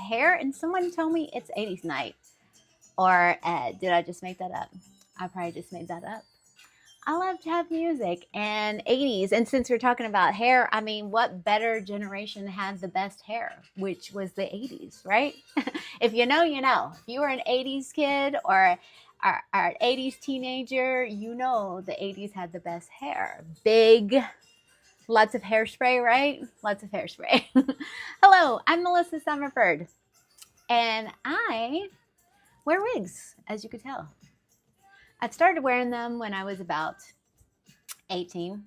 hair, and someone told me it's 80s night. Or did I just make that up? I probably just made that up. I love to have music and 80s. And since we're talking about hair, I mean, what better generation had the best hair, which was the 80s, right? If you know, you know. If you were an 80s kid or an 80s teenager, you know the 80s had the best hair. Big, lots of hairspray, right? Lots of hairspray. Hello, I'm Melissa Summerford, and I wear wigs, as you could tell. I started wearing them when I was about 18.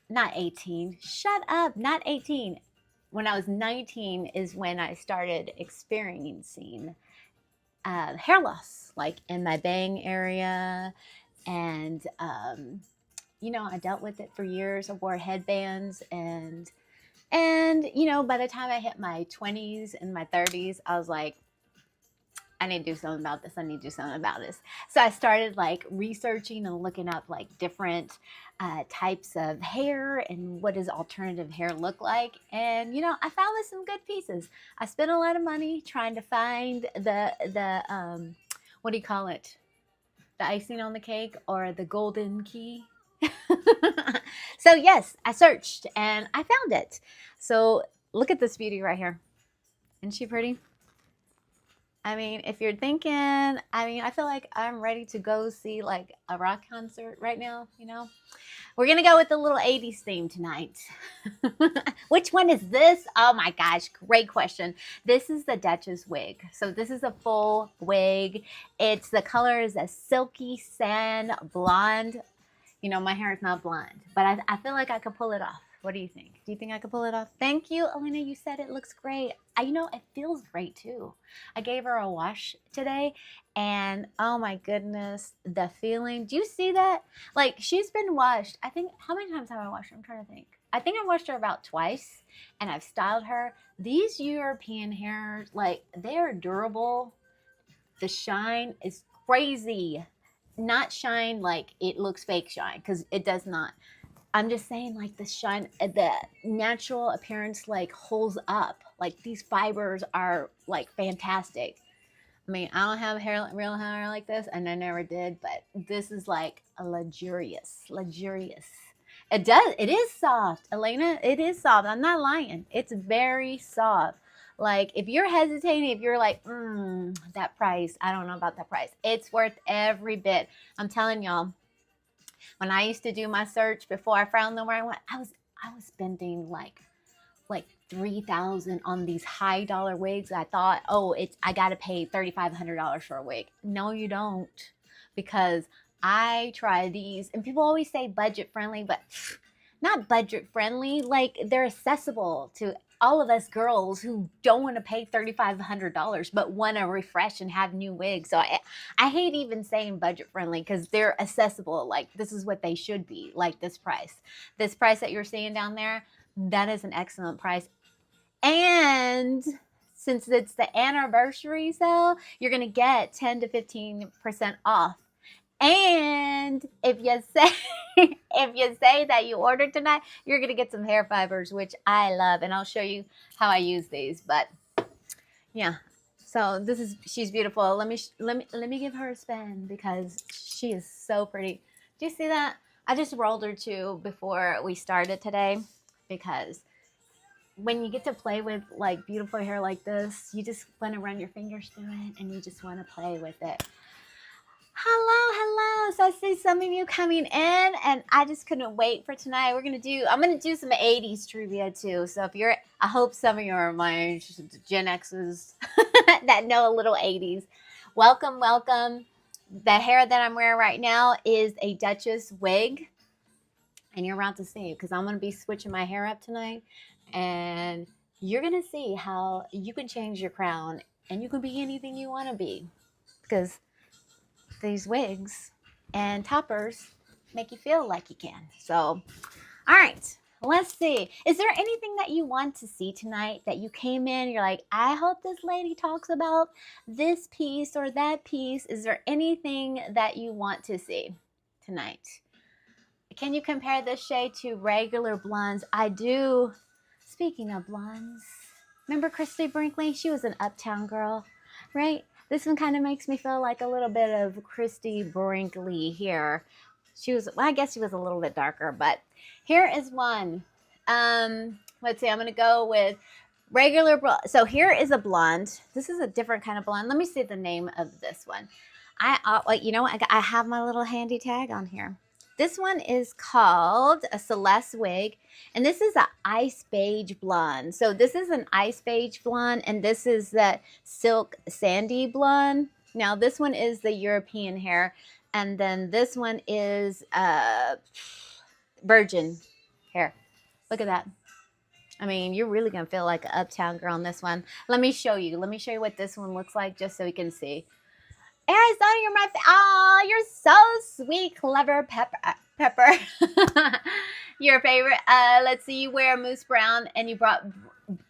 Not 18. Shut up. Not 18. When I was 19 is when I started experiencing hair loss, like in my bang area. And, I dealt with it for years. I wore headbands and by the time I hit my 20s and my 30s, I was like, I need to do something about this. I need to do something about this. So I started like researching and looking up like different types of hair and what does alternative hair look like. And, I found some good pieces. I spent a lot of money trying to find the what do you call it? The icing on the cake or the golden key. So yes, I searched and I found it. So look at this beauty right here. Isn't she pretty? I mean, if you're thinking, I feel like I'm ready to go see like a rock concert right now, We're going to go with the little 80s theme tonight. Which one is this? Oh my gosh, great question. This is the Duchess wig. So this is a full wig. The color is a silky sand blonde. My hair is not blonde, but I feel like I could pull it off. What do you think? Do you think I could pull it off? Thank you, Elena. You said it looks great. It feels great too. I gave her a wash today and oh my goodness, the feeling. Do you see that? Like she's been washed. I think, how many times have I washed her? I'm trying to think. I think I washed her about twice and I've styled her. These European hairs, like they are durable. The shine is crazy. Not shine like it looks fake shine because it does not. I'm just saying like the shine, the natural appearance like holds up. Like these fibers are like fantastic. I mean, I don't have real hair like this and I never did, but this is like a luxurious. It is soft, Elena. It is soft. I'm not lying. It's very soft. Like if you're hesitating, if you're like, that price, I don't know about that price. It's worth every bit. I'm telling y'all. When I used to do my search before I found them where I went, I was spending like $3,000 on these high dollar wigs. I thought, I gotta pay $3,500 for a wig. No, you don't, because I try these, and people always say budget friendly, but not budget friendly. Like they're accessible to all of us girls who don't want to pay $3,500 but want to refresh and have new wigs. So I hate even saying budget friendly because they're accessible. Like this is what they should be. Like this price that you're seeing down there, that is an excellent price. And since it's the anniversary sale, you're going to get 10 to 15% off. And if you say that you ordered tonight, you're gonna get some hair fibers, which I love, and I'll show you how I use these. But yeah, so she's beautiful. Let me give her a spin because she is so pretty. Do you see that? I just rolled her too before we started today because when you get to play with like beautiful hair like this, you just want to run your fingers through it and you just want to play with it. Hello. So I see some of you coming in and I just couldn't wait for tonight. I'm going to do some 80s trivia too. So I hope some of you are my Gen X's that know a little 80s. Welcome. The hair that I'm wearing right now is a Duchess wig. And you're about to see because I'm going to be switching my hair up tonight. And you're going to see how you can change your crown and you can be anything you want to be. Because these wigs and toppers make you feel like you can. So, all right, let's see. Is there anything that you want to see tonight that you came in, you're like, I hope this lady talks about this piece or that piece? Is there anything that you want to see tonight? Can you compare this shade to regular blondes? I do. Speaking of blondes, Remember Christy Brinkley? She was an uptown girl, right? This one kind of makes me feel like a little bit of Christy Brinkley here. She was, well, I guess she was a little bit darker, but here is one. Let's see, I'm going to go with regular blonde. So here is a blonde. This is a different kind of blonde. Let me see the name of this one. You know what? I have my little handy tag on here. This one is called a Celeste wig, and this is an ice beige blonde. So this is an ice beige blonde, and this is that silk sandy blonde. Now this one is the European hair, and then this one is virgin hair. Look at that. I mean, you're really going to feel like an uptown girl on this one. Let me show you. Let me show you what this one looks like just so you can see. Arizona, you're my oh, you're so sweet, clever, Pepper. Your favorite. Let's see, you wear moose brown and you brought,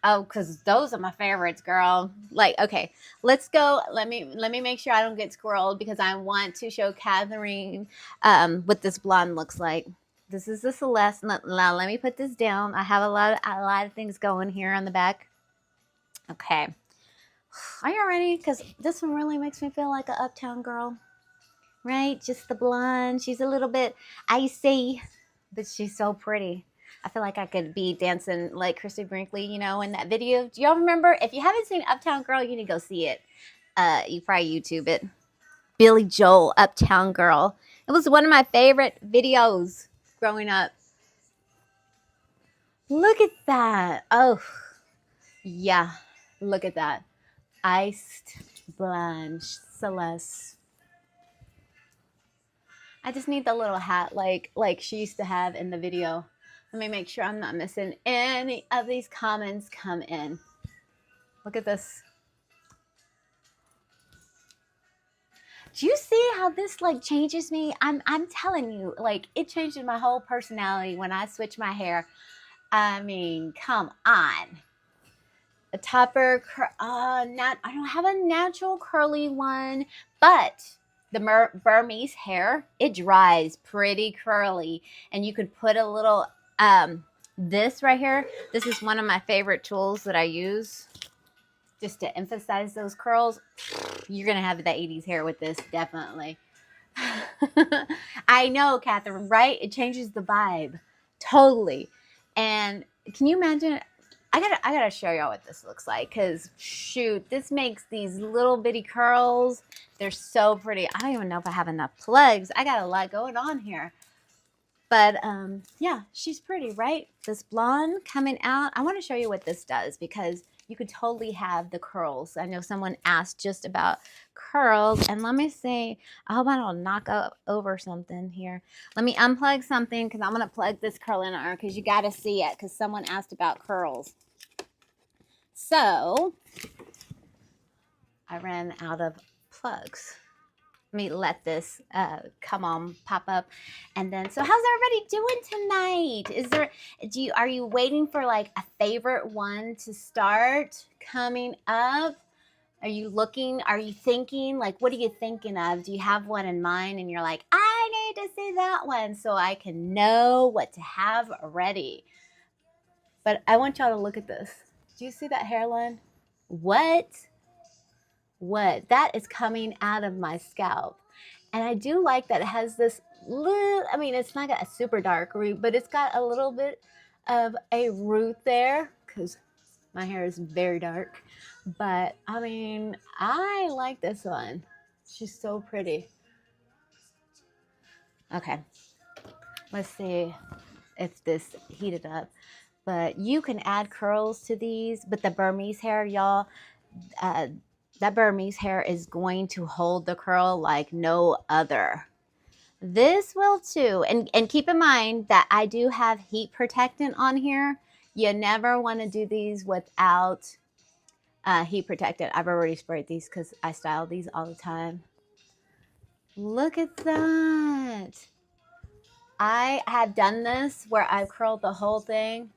oh, because those are my favorites, girl. Like, okay, let's go. Let me make sure I don't get squirreled because I want to show Catherine what this blonde looks like. This is the Celeste. Now let me put this down. I have a lot of things going here on the back. Okay. Are you ready? Because this one really makes me feel like an uptown girl. Right? Just the blonde. She's a little bit icy, but she's so pretty. I feel like I could be dancing like Christy Brinkley, you know, in that video. Do y'all remember? If you haven't seen Uptown Girl, you need to go see it. You probably YouTube it. Billy Joel, Uptown Girl. It was one of my favorite videos growing up. Look at that. Oh, yeah. Look at that. Iced Blanche Celeste. I just need the little hat like she used to have in the video. Let me make sure I'm not missing any of these comments come in. Look at this. Do you see how this like changes me? I'm telling you, like it changes my whole personality when I switch my hair. I mean, come on. A topper, I don't have a natural curly one, but the Burmese hair, it dries pretty curly, and you could put a little, this right here, this is one of my favorite tools that I use just to emphasize those curls. You're going to have the 80s hair with this, definitely. I know, Catherine, right? It changes the vibe, totally. And can you imagine? I gotta show y'all what this looks like because shoot, this makes these little bitty curls. They're so pretty. I don't even know if I have enough plugs. I got a lot going on here. But yeah, she's pretty, right? This blonde coming out. I want to show you what this does because you could totally have the curls. I know someone asked just about curls. And let me see. I hope I don't knock over something here. Let me unplug something because I'm going to plug this curl in her because you got to see it because someone asked about curls. So I ran out of plugs. Let me let this come on, pop up. And then, so how's everybody doing tonight? Are you waiting for like a favorite one to start coming up? Are you thinking, like, what are you thinking of? Do you have one in mind and you're like, I need to see that one so I can know what to have ready? But I want y'all to look at this. Do you see that hairline? What? That is coming out of my scalp. And I do like that it has this little, I mean, it's not got a super dark root, but it's got a little bit of a root there because my hair is very dark. But I mean, I like this one. She's so pretty. Okay. Let's see if this heated up. But you can add curls to these. But the Burmese hair, y'all, that Burmese hair is going to hold the curl like no other. This will too. And keep in mind that I do have heat protectant on here. You never want to do these without heat protectant. I've already sprayed these because I style these all the time. Look at that. I have done this where I've curled the whole thing.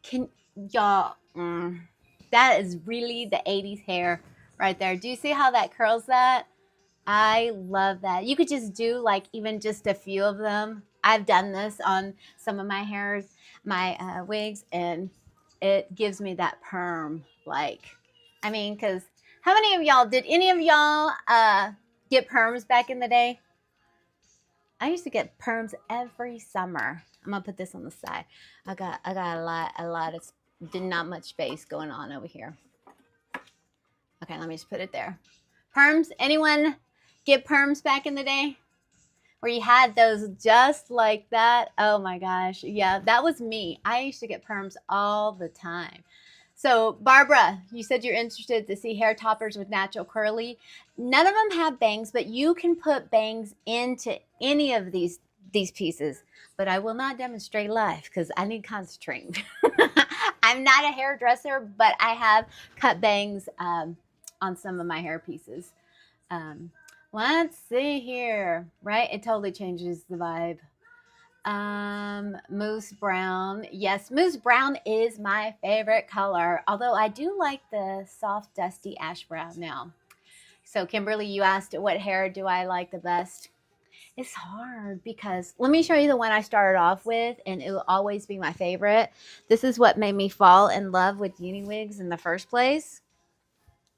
Can y'all, that is really the 80s hair right there. Do you see how that curls that? I love that. You could just do like even just a few of them. I've done this on some of my hairs, my wigs, and it gives me that perm Like, I mean, because how many of y'all, did any of y'all get perms back in the day? I used to get perms every summer. I'm gonna put this on the side. I got a lot of, did not much space going on over here. Okay, let me just put it there. Perms, anyone get perms back in the day? Where you had those just like that? Oh my gosh. Yeah, that was me. I used to get perms all the time. So Barbara, you said you're interested to see hair toppers with natural curly. None of them have bangs, but you can put bangs into any of these pieces. But I will not demonstrate live because I need concentrating. I'm not a hairdresser, but I have cut bangs on some of my hair pieces. Let's see here, right? It totally changes the vibe. Moose brown. Yes, moose brown is my favorite color, although I do like the soft, dusty ash brown now. So Kimberly, you asked what hair do I like the best? It's hard because let me show you the one I started off with, and it will always be my favorite. This is what made me fall in love with Uniwigs in the first place.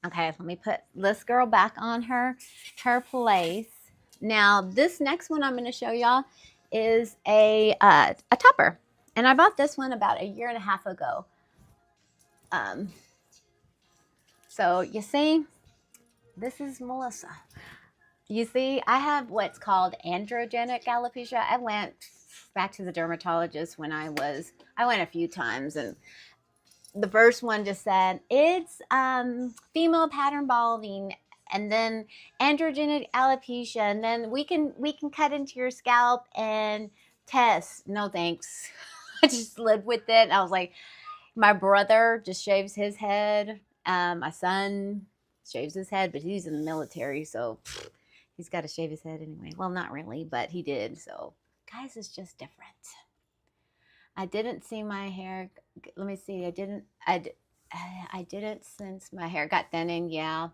Okay, let me put this girl back on her place. Now, this next one I'm going to show y'all is a topper. And I bought this one about 1.5 years ago. So you see, this is Melissa. You see, I have what's called androgenic alopecia. I went back to the dermatologist when I went a few times, and the first one just said it's female pattern balding, and then androgenic alopecia, and then we can cut into your scalp and test. No thanks. I just lived with it. I was like, my brother just shaves his head. My son shaves his head, but he's in the military, so he's got to shave his head anyway. Well, not really, but he did. So, guys, it's just different. I didn't see my hair. Let me see. I didn't since my hair got thinning. Yeah.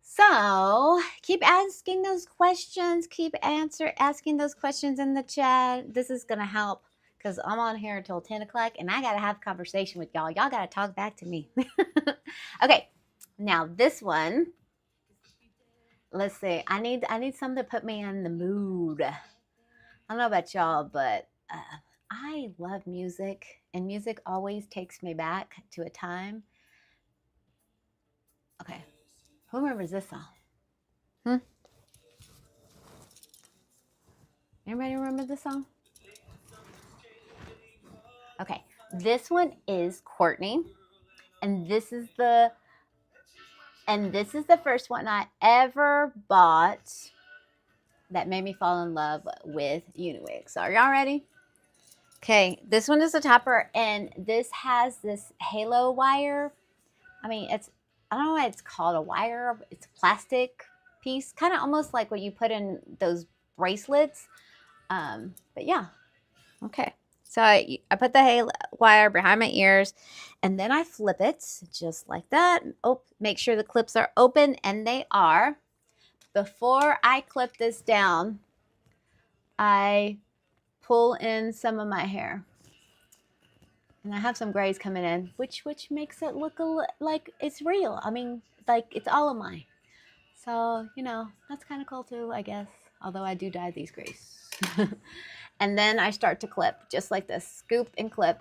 So keep asking those questions. Keep asking those questions in the chat. This is gonna help because I'm on here until 10 o'clock, and I gotta have a conversation with y'all. Y'all gotta talk back to me. Okay. Now this one. Let's see. I need something to put me in the mood. I don't know about y'all, but I love music, and music always takes me back to a time. Okay, who remembers this song? Anybody remember this song? Okay, this one is Courtney, and this is the first one I ever bought that made me fall in love with Uniwigs. So are y'all ready? Okay, this one is a topper, and this has this halo wire. I mean, I don't know why it's called a wire. It's a plastic piece, kind of almost like what you put in those bracelets. But yeah, okay. So I put the halo wire behind my ears, and then I flip it just like that. Oh, make sure the clips are open, and they are. Before I clip this down, I pull in some of my hair, and I have some grays coming in, which makes it look like it's real. I mean, like it's all of mine. So, you know, that's kind of cool too, I guess. Although I do dye these grays. And then I start to clip just like this, scoop and clip.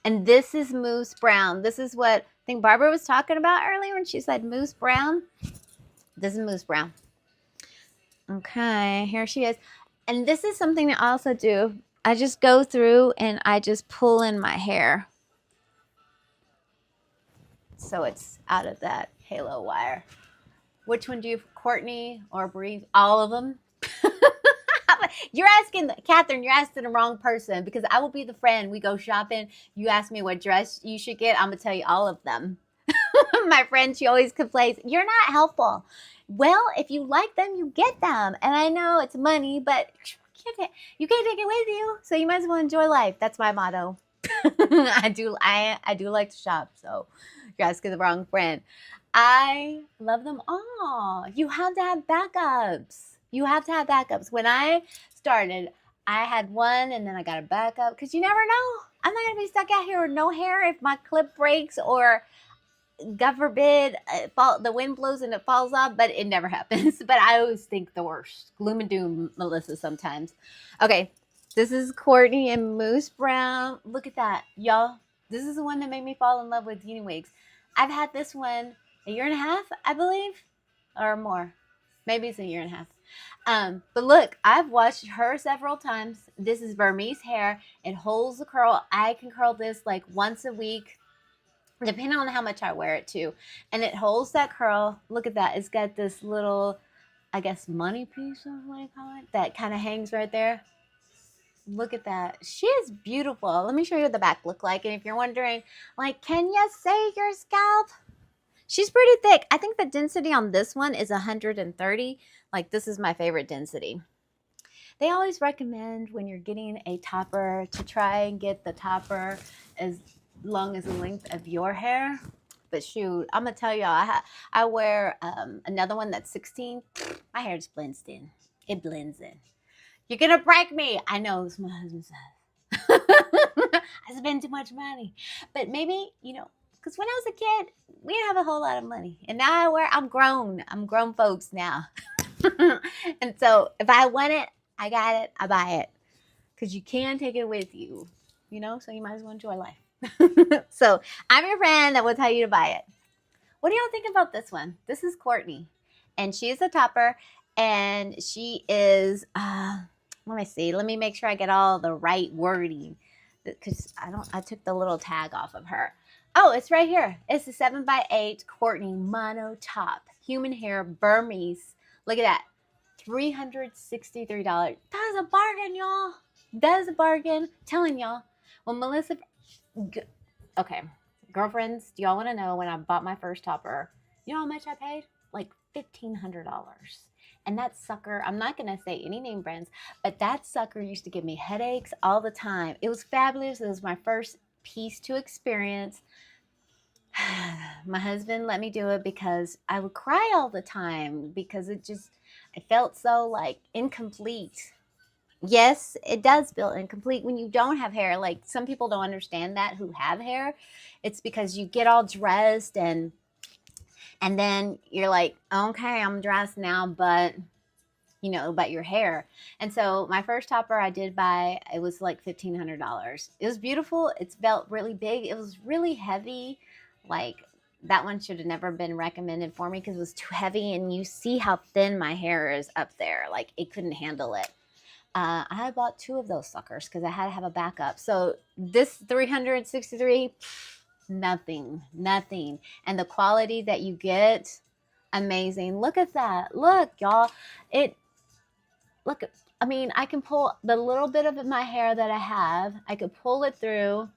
And this is Moose Brown. This is what I think Barbara was talking about earlier when she said Moose Brown. This is Moose Brown. Okay, here she is. And this is something I also do. I just go through and I just pull in my hair. So it's out of that halo wire. Which one do you, Courtney or Bree? All of them? You're asking, Catherine, you're asking the wrong person, because I will be the friend. We go shopping. You ask me what dress you should get. I'm going to tell you all of them. My friend, she always complains, you're not helpful. Well, if you like them, you get them. And I know it's money, but you can't take it with you. So you might as well enjoy life. That's my motto. I do like to shop. So you're asking the wrong friend. I love them all. You have to have backups. You have to have backups. When I started, I had one and then I got a backup because you never know. I'm not going to be stuck out here with no hair if my clip breaks, or God forbid, the wind blows and it falls off, but it never happens. But I always think the worst. Gloom and doom, Melissa, sometimes. Okay, this is Courtney and Moose Brown. Look at that, y'all. This is the one that made me fall in love with uni wigs. I've had this one a year and a half, I believe, or more. Maybe it's a year and a half. But look, I've watched her several times. This is Burmese hair. It holds the curl. I can curl this like once a week, depending on how much I wear it too. And it holds that curl. Look at that. It's got this little, I guess, money piece, or what do you call it? That kind of hangs right there. Look at that. She is beautiful. Let me show you what the back look like. And if you're wondering, like, can you say your scalp? She's pretty thick. I think the density on this one is 130. Like, this is my favorite density. They always recommend when you're getting a topper to try and get the topper as long as the length of your hair. But shoot, I'm gonna tell y'all, I wear another one that's 16. My hair just blends in. It blends in. You're gonna break me. I know, it's my husband says. I spend too much money. But maybe, you know, because when I was a kid, we didn't have a whole lot of money. And now I'm grown. I'm grown folks now. And so if I want it, I got it, I buy it. Because you can take it with you, you know, so you might as well enjoy life. So I'm your friend that will tell you to buy it. What do y'all think about this one? This is Courtney. And she is a topper. And she is, let me see. Let me make sure I get all the right wording. Because I took the little tag off of her. Oh, it's right here. It's the 7x8 Courtney Mono Top. Human hair, Burmese. Look at that. $363. That is a bargain, y'all. That is a bargain. I'm telling y'all. Well, Melissa, okay, girlfriends, do y'all want to know when I bought my first topper? You know how much I paid? Like $1,500. And that sucker, I'm not going to say any name brands, but that sucker used to give me headaches all the time. It was fabulous. It was my first piece to experience. My husband let me do it because I would cry all the time because it felt so like incomplete. Yes, it does feel incomplete when you don't have hair. Like, some people don't understand that who have hair. It's because you get all dressed and then you're like, okay, I'm dressed now, but you know, but your hair. And so my first topper I did buy, it was like $1,500. It was beautiful. It felt really big. It was really heavy. Like, that one should have never been recommended for me because it was too heavy. And you see how thin my hair is up there. Like, it couldn't handle it. I bought 2 of those suckers because I had to have a backup. So this 363, nothing. And the quality that you get, amazing. Look at that. Look, y'all. Look, I mean, I can pull the little bit of my hair that I have. I could pull it through.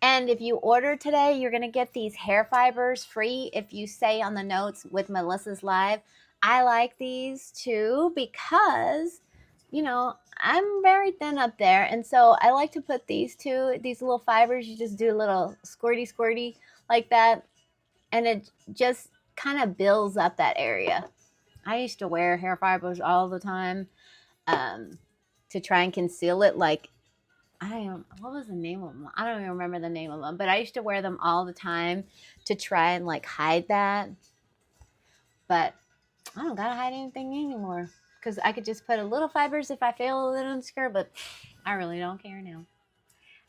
And if you order today, you're going to get these hair fibers free if you say on the notes with Melissa's Live. I like these too because, you know, I'm very thin up there. And so I like to put these little fibers. You just do a little squirty like that. And it just kind of builds up that area. I used to wear hair fibers all the time to try and conceal it. Like, what was the name of them? I don't even remember the name of them, but I used to wear them all the time to try and like hide that. But I don't gotta hide anything anymore because I could just put a little fibers if I feel a little insecure, but I really don't care now.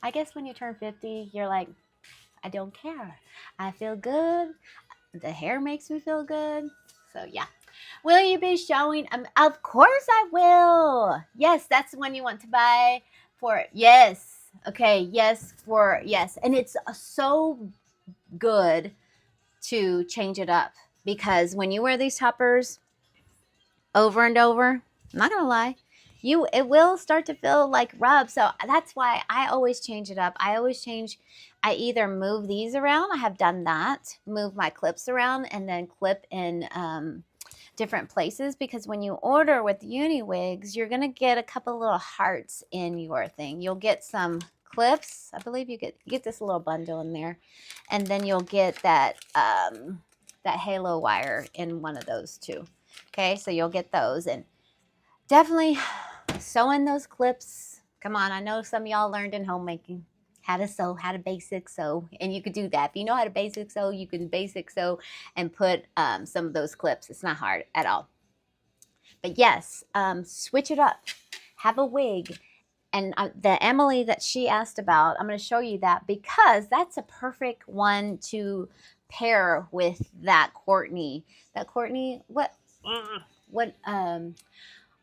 I guess when you turn 50, you're like, I don't care. I feel good. The hair makes me feel good. So yeah. Will you be showing? Of course I will. Yes, that's the one you want to buy for. Yes. Okay. Yes. And it's so good to change it up because when you wear these toppers over and over, I'm not going to lie, it will start to feel like rub. So that's why I always change it up. I either move these around. I have done that. Move my clips around and then clip in different places because when you order with uni wigs, you're going to get a couple little hearts in your thing. You'll get some clips. I believe you get this little bundle in there. And then you'll get that halo wire in one of those too. Okay, so you'll get those and definitely sew in those clips. Come on, I know some of y'all learned in homemaking how to sew, how to basic sew, and you could do that. If you know how to basic sew, you can basic sew and put some of those clips. It's not hard at all. But yes, switch it up. Have a wig. And the Emily that she asked about, I'm going to show you that because that's a perfect one to pair with that Courtney. That Courtney, what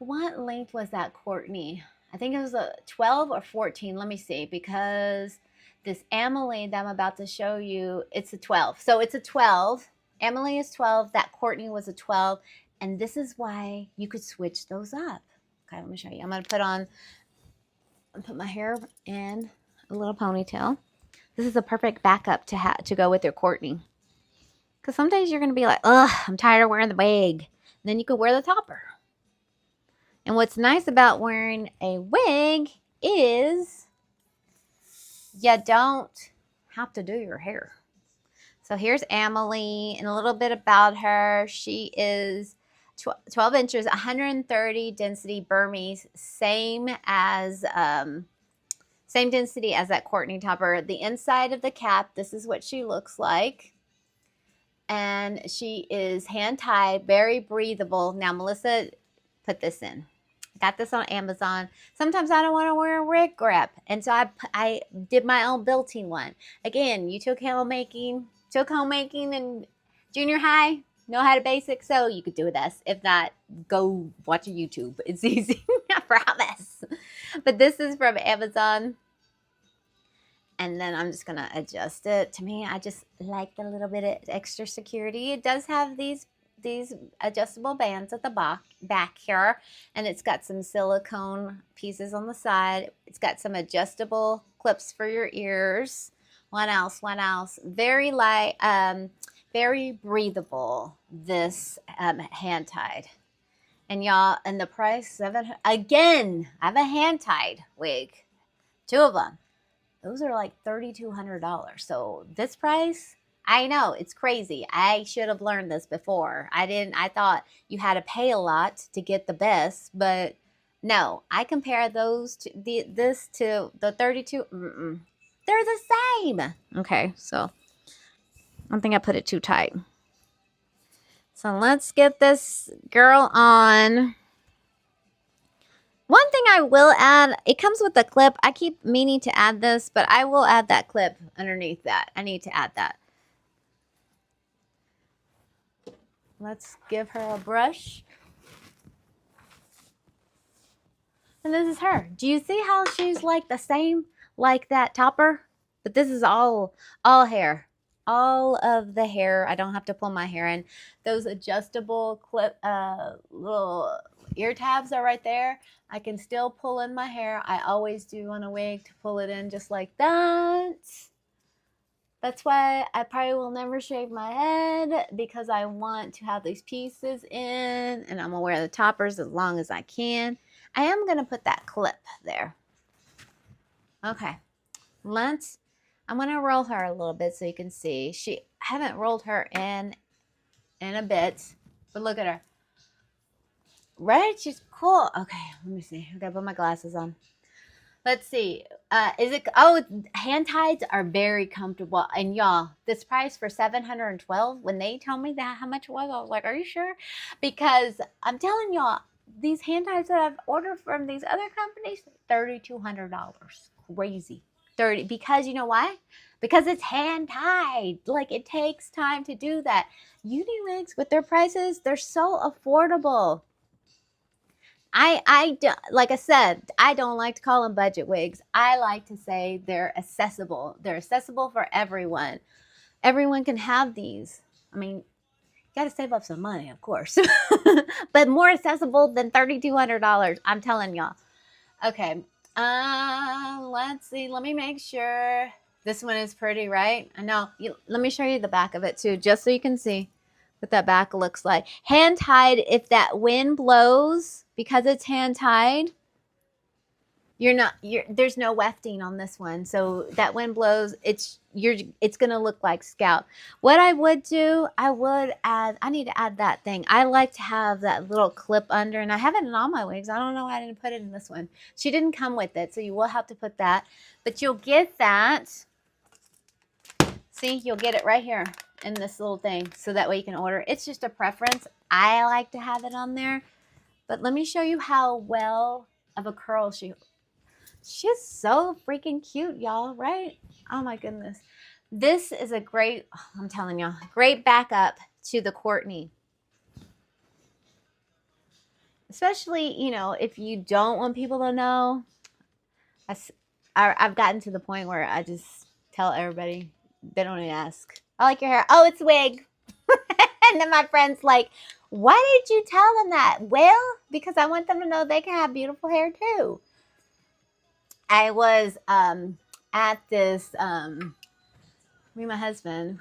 length was that Courtney? I think it was a 12 or 14. Let me see, because this Emily that I'm about to show you, it's a 12. So it's a 12. Emily is 12. That Courtney was a 12. And this is why you could switch those up. Okay, let me show you. I'm going to put my hair in a little ponytail. This is a perfect backup to go with your Courtney. Because some days you're going to be like, ugh, I'm tired of wearing the wig. And then you could wear the topper. And what's nice about wearing a wig is you don't have to do your hair. So here's Emily and a little bit about her. She is 12 inches, 130 density Burmese, same density as that Courtney topper. The inside of the cap, this is what she looks like. And she is hand tied, very breathable. Now, Melissa put this in. Got this on Amazon. Sometimes I don't want to wear a wig grip. And so I did my own built-in one. Again, you took homemaking in junior high, know how to basic sew, you could do this. If not, go watch a YouTube. It's easy, I promise. But this is from Amazon. And then I'm just going to adjust it. To me, I just like the little bit of extra security. It does have these adjustable bands at the back here. And it's got some silicone pieces on the side. It's got some adjustable clips for your ears. What else? Very light, very breathable, this hand-tied. And y'all, and the price, again, I have a hand-tied wig. 2 of them. Those are like $3,200. So this price, I know, it's crazy. I should have learned this before. I thought you had to pay a lot to get the best, but no. I compare those to this to the 32. They're the same. Okay, so I think I put it too tight. So let's get this girl on. One thing I will add, it comes with a clip. I keep meaning to add this, but I will add that clip underneath that. I need to add that. Let's give her a brush. And this is her. Do you see how she's like the same like that topper? But this is all hair. All of the hair. I don't have to pull my hair in. Those adjustable clip little ear tabs are right there. I can still pull in my hair. I always do on a wig to pull it in just like that. That's why I probably will never shave my head, because I want to have these pieces in, and I'm gonna wear the toppers as long as I can. I am gonna put that clip there. Okay, I'm gonna roll her a little bit so you can see. I haven't rolled her in a bit, but look at her. Right? She's cool. Okay, let me see. I gotta put my glasses on. Let's see. Hand ties are very comfortable. And y'all, this price for $712, when they told me that how much it was, I was like, are you sure? Because I'm telling y'all, these hand ties that I've ordered from these other companies, $3,200. Crazy. Because you know why? Because it's hand tied. Like, it takes time to do that. Uni wigs with their prices, they're so affordable. Like I said, I don't like to call them budget wigs. I like to say they're accessible. They're accessible for everyone. Everyone can have these. I mean, you got to save up some money, of course. But more accessible than $3,200. I'm telling y'all. Okay. Let's see. Let me make sure this one is pretty, right? I know. Let me show you the back of it too, just so you can see what that back looks like. Hand tied, if that wind blows, because it's hand tied, There's no wefting on this one. So that wind blows, it's gonna look like scalp. What I would do, I need to add that thing. I like to have that little clip under, and I have it in all my wigs. I don't know why I didn't put it in this one. She didn't come with it, so you will have to put that. But you'll get that. See, you'll get it right here in this little thing. So that way you can order. It's just a preference. I like to have it on there. But let me show you how well of a curl she's so freaking cute, y'all, right? Oh my goodness. This is a great, I'm telling y'all, great backup to the Courtney. Especially, you know, if you don't want people to know. I've gotten to the point where I just tell everybody, they don't even ask. I like your hair. Oh, it's a wig. And then my friend's like, why did you tell them that? Well, because I want them to know they can have beautiful hair too. I was at this, me and my husband,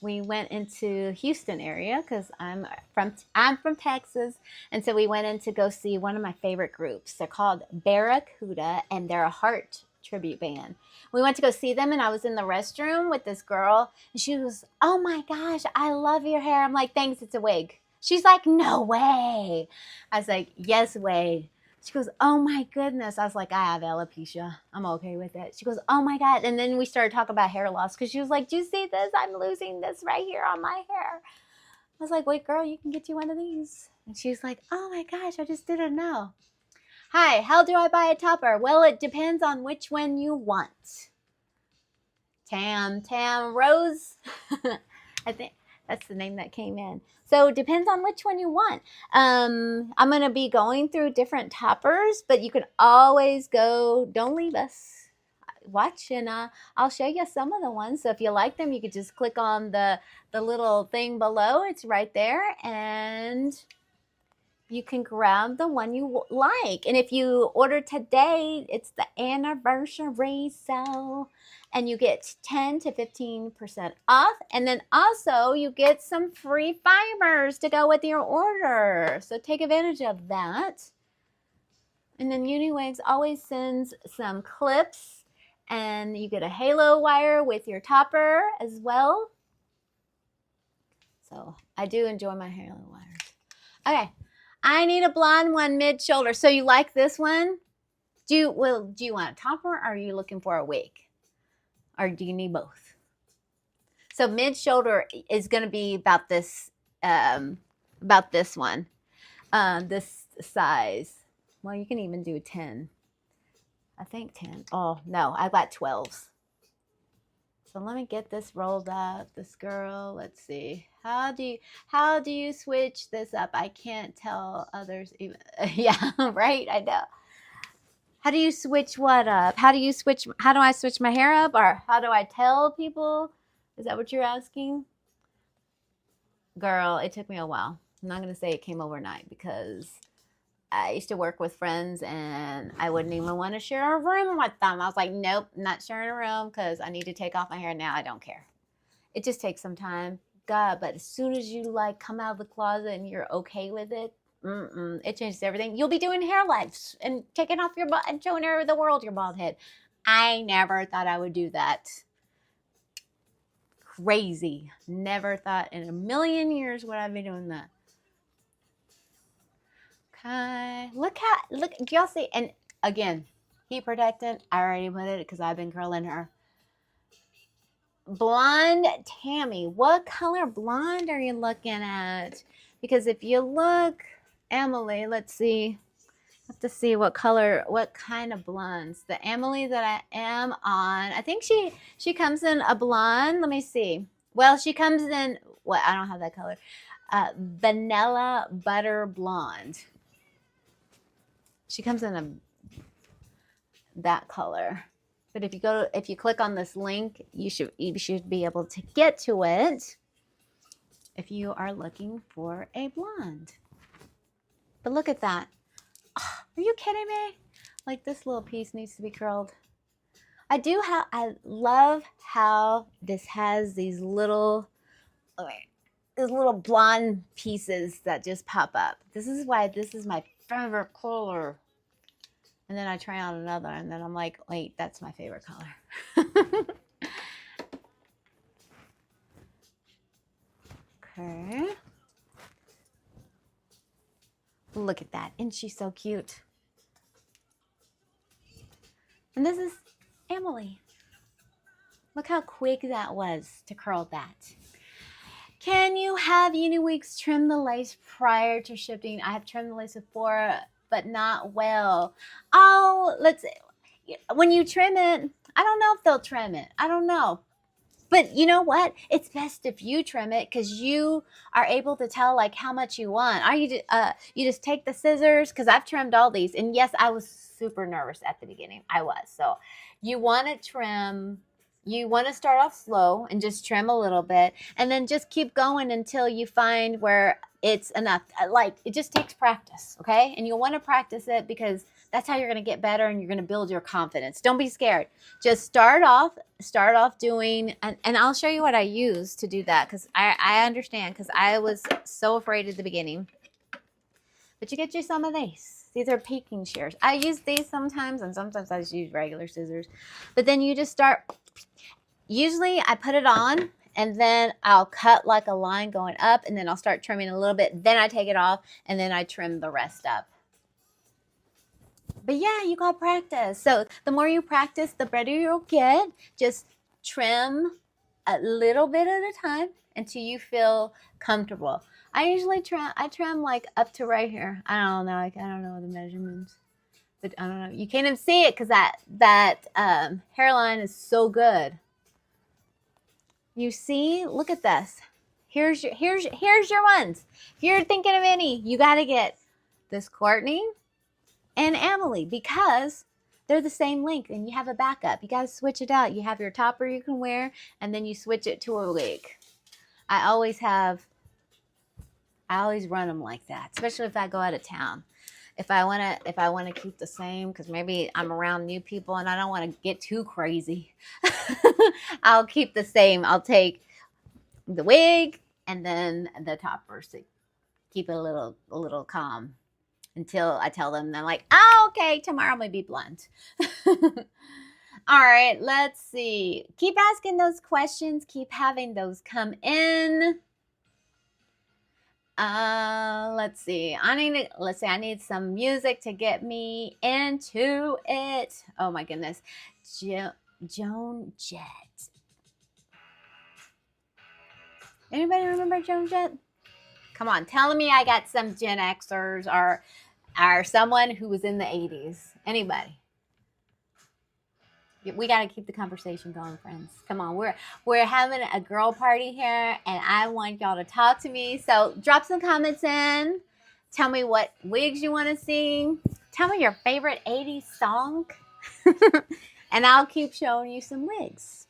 we went into Houston area because I'm from Texas, and so we went in to go see one of my favorite groups. They're called Barracuda, and they're a Heart tribute band. We went to go see them, and I was in the restroom with this girl, and she was, oh my gosh, I love your hair. I'm like, thanks, it's a wig. She's like, no way. I was like, yes way. She goes, oh my goodness. I was like, I have alopecia. I'm okay with it. She goes, oh my God. And then we started talking about hair loss because she was like, do you see this? I'm losing this right here on my hair. I was like, wait, girl, you can get you one of these. And she's like, oh my gosh, I just didn't know. Hi, how do I buy a topper? Well, it depends on which one you want. Tam Rose. I think that's the name that came in. So it depends on which one you want. I'm going to be going through different toppers, but you can always go, don't leave us. Watch, and I'll show you some of the ones. So if you like them, you could just click on the little thing below. It's right there, and you can grab the one you like. And if you order today, it's the anniversary sale, and you get 10 to 15% off. And then also you get some free fibers to go with your order. So take advantage of that. And then Uniwigs always sends some clips, and you get a halo wire with your topper as well. So I do enjoy my halo wires. Okay. I need a blonde one mid-shoulder. So you like this one? Do you want a topper, or are you looking for a wig? Or do you need both? So mid-shoulder is going to be about this one. This size. Well, you can even do 10. I think 10. Oh, no, I've got 12s. So let me get this rolled up. This girl, let's see. How do you switch this up? I can't tell others even. Yeah, right, I know. How do you switch what up? How do I switch my hair up? Or how do I tell people? Is that what you're asking? Girl, it took me a while. I'm not going to say it came overnight because I used to work with friends and I wouldn't even want to share a room with them. I was like, nope, not sharing a room because I need to take off my hair now. I don't care. It just takes some time. God, but as soon as you like come out of the closet and you're okay with it, it changes everything. You'll be doing hair lives and taking off your butt and showing the world your bald head. I never thought I would do that. Crazy. Never thought in a million years would I be doing that. Okay. Look, do y'all see? And again, heat protectant. I already put it because I've been curling her. Blonde Tammy. What color blonde are you looking at? Because if you look, Emily, let's see. I have to see what kind of blondes. The Emily that I am on, I think she comes in a blonde. Let me see. Well, she comes in, well, I don't have that color. Vanilla Butter Blonde. She comes in that color. But if you click on this link, you should be able to get to it if you are looking for a blonde. But look at that. Oh, are you kidding me? Like, this little piece needs to be curled. I love how this has these little blonde pieces that just pop up. This is why this is my favorite color. And then I try on another, and then I'm like, wait, that's my favorite color. Okay. Look at that. Isn't she so cute? And this is Emily. Look how quick that was to curl that. Can you have Uniweeks trim the lace prior to shipping? I have trimmed the lace before, but not well. Oh, let's see. When you trim it, I don't know if they'll trim it. I don't know. But you know what? It's best if you trim it because you are able to tell like how much you want. You just take the scissors, because I've trimmed all these. And yes, I was super nervous at the beginning. I was. So you want to trim, you want to start off slow and just trim a little bit, and then just keep going until you find where it's enough. Like, it just takes practice, okay? And you'll want to practice it because that's how you're going to get better and you're going to build your confidence. Don't be scared. Just start off doing, and I'll show you what I use to do that, because I understand, because I was so afraid at the beginning. But you get you some of these. These are peeking shears. I use these sometimes, and sometimes I just use regular scissors. But then you just start, usually I put it on, and then I'll cut like a line going up, and then I'll start trimming a little bit. Then I take it off, and then I trim the rest up. But yeah, you got practice. So the more you practice, the better you'll get. Just trim a little bit at a time until you feel comfortable. I usually trim like up to right here. I don't know. I don't know the measurements. But I don't know. You can't even see it because that hairline is so good. You see? Look at this. Here's your ones. If you're thinking of any, you got to get this Courtney and Emily, because they're the same length and you have a backup. You got to switch it out. You have your topper you can wear, and then you switch it to a wig. I always run them like that, especially if I go out of town. If I want to keep the same, because maybe I'm around new people and I don't want to get too crazy, I'll keep the same. I'll take the wig and then the toppers to keep it a little calm. Until I tell them, they're like, oh, okay, tomorrow may be blunt. All right, let's see. Keep asking those questions. Keep having those come in. Let's see. I need some music to get me into it. Oh my goodness. Joan Jett. Anybody remember Joan Jett? Come on, tell me I got some Gen Xers or someone who was in the 80s. Anybody? We got to keep the conversation going, friends. Come on, we're having a girl party here, and I want y'all to talk to me. So drop some comments in. Tell me what wigs you want to see. Tell me your favorite 80s song. And I'll keep showing you some wigs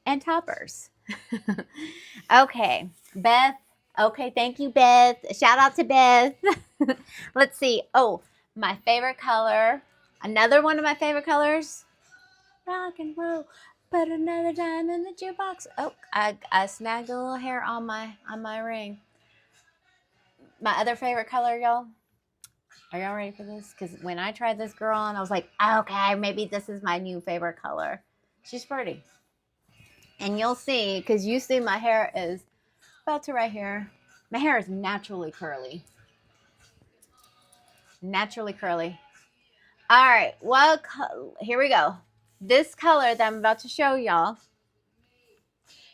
and toppers. Okay, Beth. Okay, thank you, Beth. Shout out to Beth. Let's see. Oh, my favorite color. Another one of my favorite colors. Rock and roll. Put another dime in the jukebox. Oh, I snagged a little hair on my ring. My other favorite color, y'all. Are y'all ready for this? Because when I tried this girl on, I was like, okay, maybe this is my new favorite color. She's pretty. And you'll see, because you see my hair is about to right here. My hair is naturally curly. Naturally curly. All right. Well, here we go. This color that I'm about to show y'all.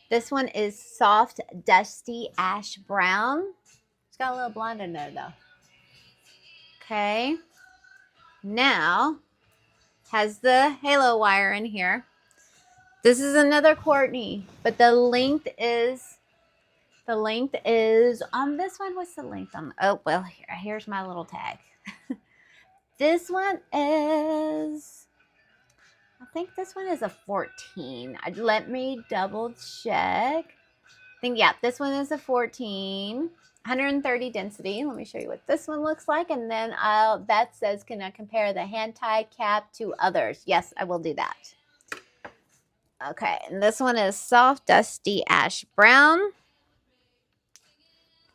This one is soft, dusty ash brown. It's got a little blonde in there, though. Okay. Now, has the halo wire in here. This is another Courtney, but the length is on this one. What's the length on? Oh, well, here's my little tag. This one is, I think this one is a 14. Let me double check. I think, yeah, this one is a 14, 130 density. Let me show you what this one looks like. And then that says, can I compare the hand tie cap to others? Yes, I will do that. Okay, and this one is soft, dusty ash brown.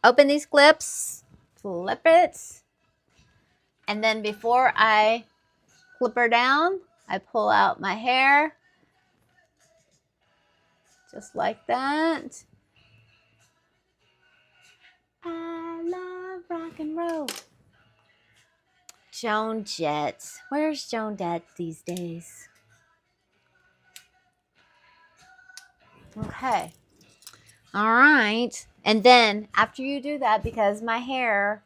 Open these clips, flip it, and then before I clipper down. I pull out my hair. Just like that. I love rock and roll. Joan Jett. Where's Joan Jett these days? Okay. All right. And then after you do that, because my hair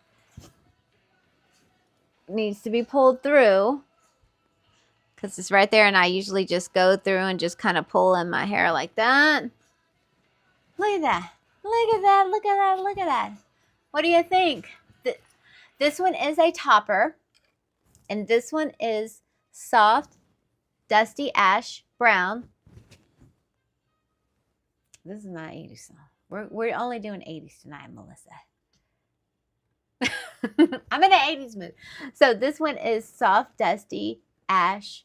needs to be pulled through, because it's right there, and I usually just go through and just kind of pull in my hair like that. Look at that. Look at that. Look at that. Look at that. What do you think? This one is a topper, and this one is soft, dusty ash brown. This is not 80s song. We're only doing 80s tonight, Melissa. I'm in an 80s mood. So this one is soft, dusty ash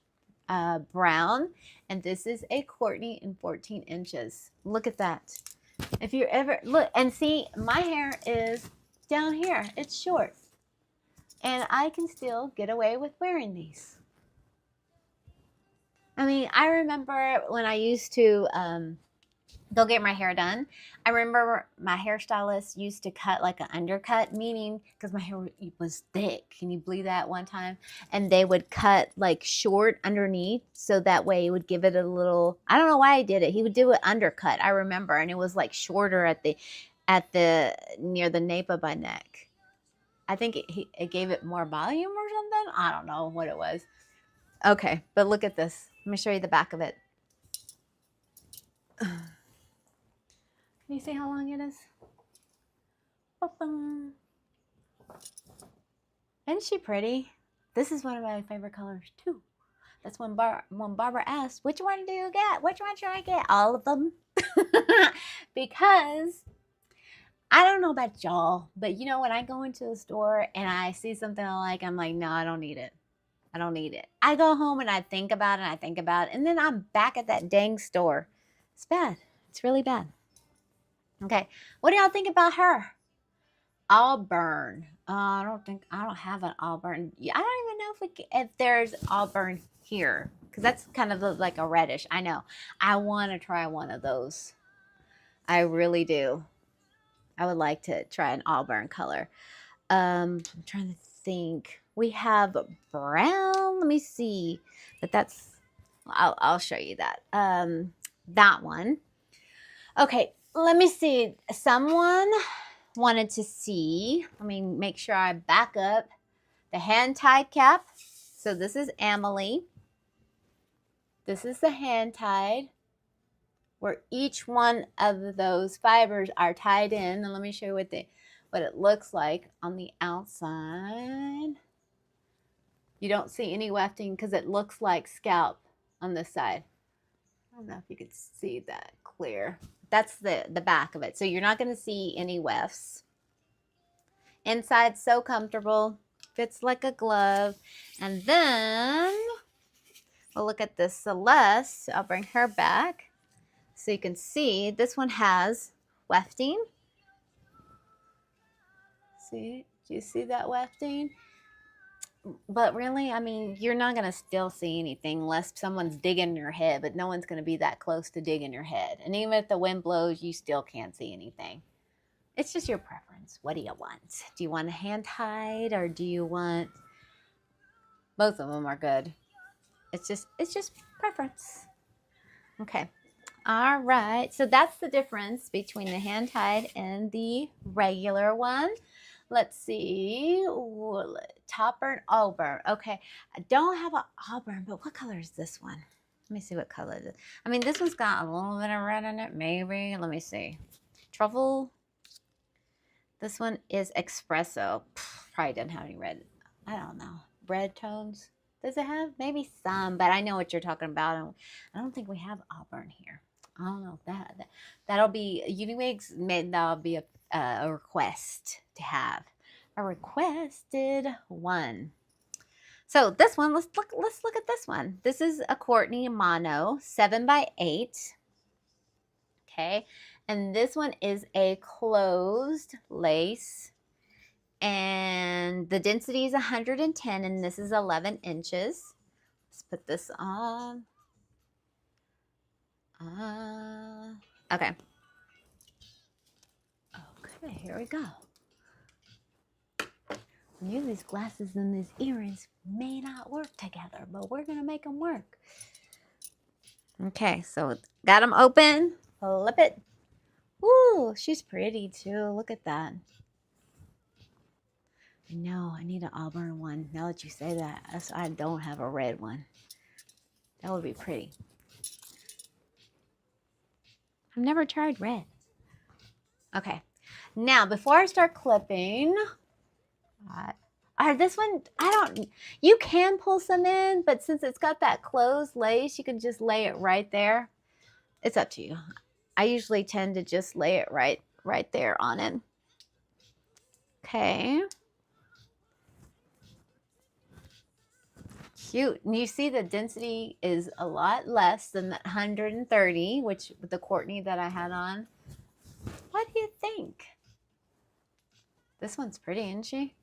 brown, and this is a Courtney in 14 inches. Look at that. If you ever look and see, my hair is down here. It's short, and I can still get away with wearing these. I mean, I remember when I used to go get my hair done. I remember my hairstylist used to cut like an undercut, meaning because my hair was thick. Can you believe that one time? And they would cut like short underneath, so that way it would give it a little, I don't know why I did it. He would do an undercut, I remember, and it was like shorter at the near the nape of my neck. I think it gave it more volume or something. I don't know what it was. Okay, but look at this. Let me show you the back of it. Can you see how long it is? Isn't she pretty? This is one of my favorite colors too. That's when Barbara asked, which one do you get? Which one should I get? All of them. Because I don't know about y'all, but you know, when I go into a store and I see something I like, I'm like, no, I don't need it. I don't need it. I go home and I think about it, and then I'm back at that dang store. It's bad. It's really bad. Okay, what do y'all think about her? Auburn. I don't have an auburn. I don't even know if there's auburn here, because that's kind of like a reddish. I know. I want to try one of those. I really do. I would like to try an auburn color. I'm trying to think. We have brown. Let me see. But I'll show you that. That one. Okay, let me see. Someone wanted to see. Let me make sure I back up the hand-tied cap. So this is Emily. This is the hand-tied, where each one of those fibers are tied in. And let me show you what it looks like on the outside. You don't see any wefting because it looks like scalp on this side. I don't know if you could see that clear. That's the back of it. So you're not going to see any wefts. Inside, so comfortable. Fits like a glove. And then we'll look at this Celeste. I'll bring her back so you can see. This one has wefting. See? Do you see that wefting? But really, I mean, you're not going to still see anything unless someone's digging your head, but no one's going to be that close to digging your head. And even if the wind blows, you still can't see anything. It's just your preference. What do you want? Do you want a hand-tied, or do you want... Both of them are good. It's just preference. Okay. All right. So that's the difference between the hand-tied and the regular one. Let's see. Ooh, topper and auburn. Okay. I don't have an auburn, but what color is this one? Let me see what color it is. I mean, this one's got a little bit of red in it, maybe. Let me see. Truffle. This one is espresso. Probably doesn't have any red. I don't know. Red tones. Does it have? Maybe some, but I know what you're talking about. I don't think we have auburn here. I don't know if that'll be Uniwigs. That'll be a request to have a requested one. So this one, let's look at this one. This is a Courtney Mono 7x8. Okay, and this one is a closed lace, and the density is 110, and this is 11 inches. Let's put this on. Okay. Okay, here we go. Use these glasses and these earrings may not work together, but we're going to make them work. Okay, so got them open. Flip it. Ooh, she's pretty too. Look at that. I know, I need an auburn one. Now that you say that, I don't have a red one. That would be pretty. I've never tried red. Okay, now before I start clipping, this one, you can pull some in, but since it's got that closed lace, you can just lay it right there. It's up to you. I usually tend to just lay it right there on it. Okay. Cute. And you see the density is a lot less than that 130, which with the Courtney that I had on. What do you think? This one's pretty, isn't she?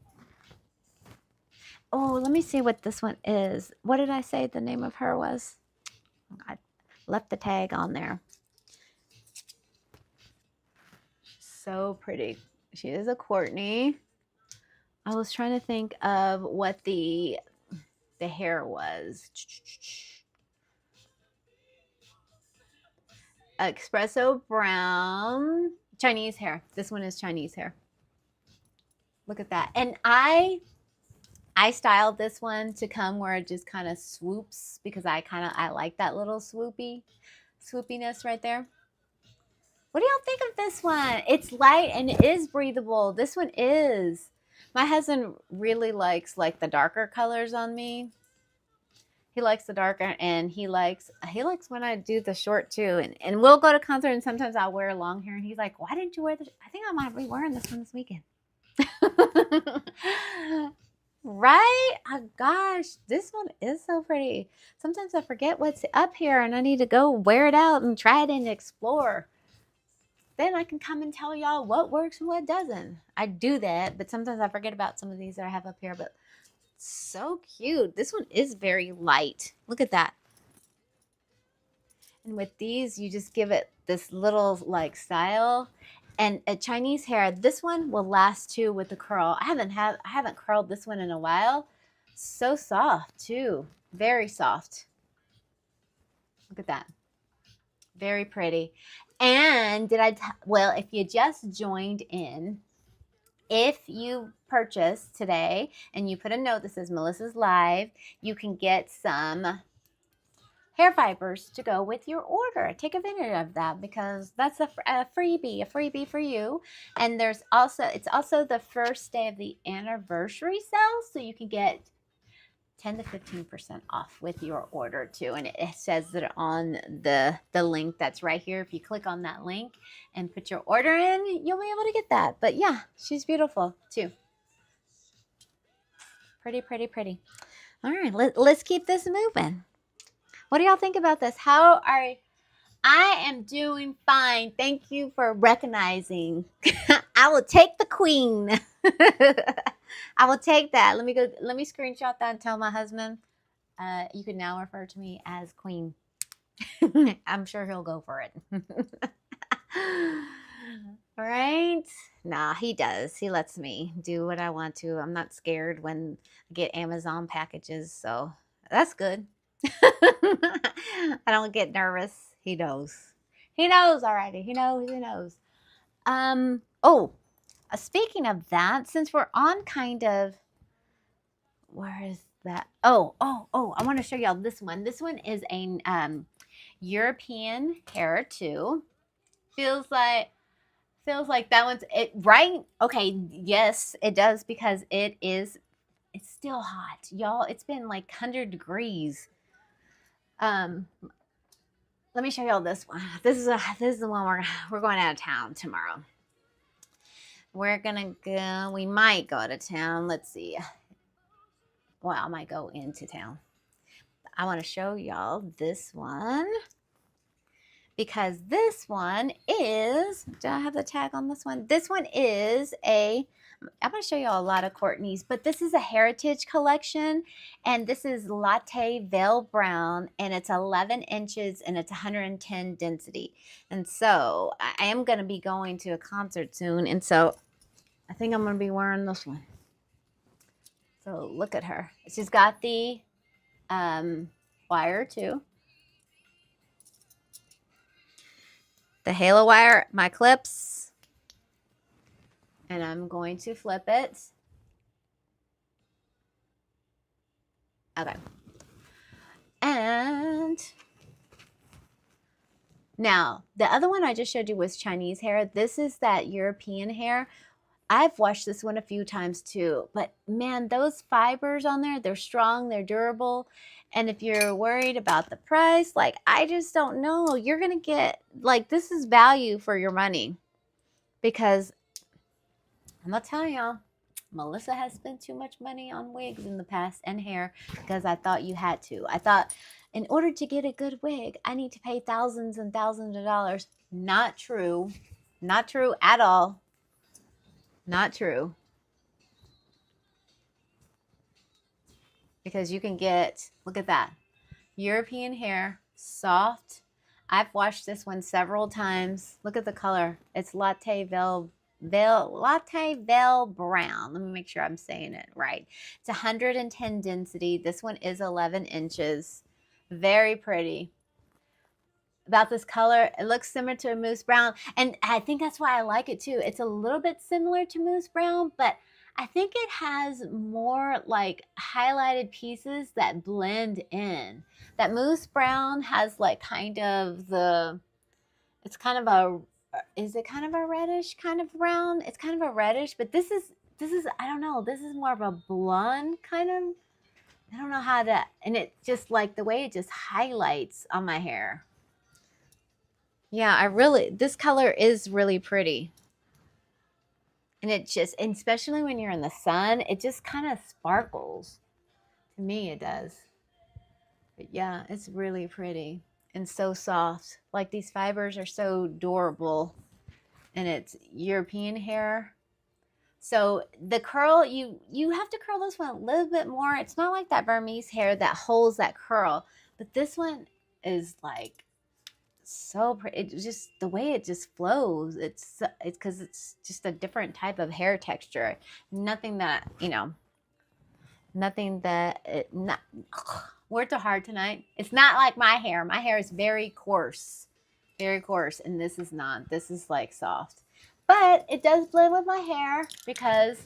Oh, let me see what this one is. What did I say the name of her was? I left the tag on there. So pretty. She is a Courtney. I was trying to think of what the hair was. Espresso brown. Chinese hair. This one is Chinese hair. Look at that. And I styled this one to come where it just kind of swoops because I like that little swoopiness right there. What do y'all think of this one? It's light and it is breathable. This one is. My husband really likes like the darker colors on me. He likes the darker, and he likes when I do the short too. And we'll go to concert, and sometimes I'll wear long hair. And he's like, "Why didn't you wear this?" I think I might be wearing this one this weekend. Right? Oh gosh, this one is so pretty. Sometimes I forget what's up here, and I need to go wear it out and try it and explore. Then I can come and tell y'all what works and what doesn't. I do that, but sometimes I forget about some of these that I have up here, but so cute. This one is very light. Look at that. And with these, you just give it this little like style. And a Chinese hair, this one will last too with the curl. I haven't curled this one in a while. So soft too. Very soft. Look at that. Very pretty. And well, if you just joined in, if you purchase today and you put a note that says Melissa's Live, you can get some hair fibers to go with your order. Take advantage of that because that's a freebie for you. And it's also the first day of the anniversary sale, so you can get 10 to 15% off with your order too. And it says it on the link that's right here. If you click on that link and put your order in, you'll be able to get that. But yeah, she's beautiful too. Pretty, pretty, pretty. All right, let's keep this moving. What do y'all think about this? I am doing fine. Thank you for recognizing. I will take the queen. I will take that. Let me screenshot that and tell my husband. You can now refer to me as queen. I'm sure he'll go for it. All right. Nah, he does. He lets me do what I want to. I'm not scared when I get Amazon packages, so that's good. I don't get nervous. He knows. He knows already. He knows. Speaking of that, since we're on kind of, where is that? Oh, I want to show y'all this one. This one is a European hair too. Feels like that one's it, right? Okay, yes, it does because it's still hot, y'all. It's been like 100 degrees. Let me show y'all this one. This is the one we're going out of town tomorrow. We're gonna go. We might go to town. Let's see. Well, I might go into town. I want to show y'all this one because this one is. Do I have the tag on this one? This one is a I'm going to show you a lot of Courtney's, but this is a heritage collection, and this is Latte Veil Brown, and it's 11 inches, and it's 110 density. And so I am going to be going to a concert soon, and so I think I'm going to be wearing this one. So look at her. She's got the wire too. The halo wire, my clips. And I'm going to flip it. Okay. And now, the other one I just showed you was Chinese hair. This is that European hair. I've washed this one a few times too, but man, those fibers on there, they're strong, they're durable. And if you're worried about the price, like, I just don't know. You're going to get, like, this is value for your money. Because I'm going to tell y'all, Melissa has spent too much money on wigs in the past and hair because I thought you had to. I thought in order to get a good wig, I need to pay thousands and thousands of dollars. Not true. Not true at all. Not true. Because you can get, look at that, European hair, soft. I've washed this one several times. Look at the color. It's Latte Veil Brown. Let me make sure I'm saying it right. It's 110 density. This one is 11 inches. Very pretty. About this color, it looks similar to a mousse brown, and I think that's why I like it too. It's a little bit similar to mousse brown, but I think it has more like highlighted pieces that blend in. That mousse brown has like kind of the, it's kind of a, is it kind of a reddish kind of brown? It's kind of a reddish, but this is, I don't know, this is more of a blonde kind of, I don't know how to, and it just like the way it just highlights on my hair. Yeah, this color is really pretty. And it just, and especially when you're in the sun, it just kind of sparkles. To me, it does. But yeah, it's really pretty and so soft. Like, these fibers are so durable, and it's European hair. So the curl, you have to curl this one a little bit more. It's not like that Burmese hair that holds that curl, but this one is like so pretty. It just, the way it just flows, it's because it's just a different type of hair texture. Nothing that, you know, nothing that not words are hard tonight. It's not like my hair. My hair is very coarse, and this is not. This is like soft, but it does blend with my hair because,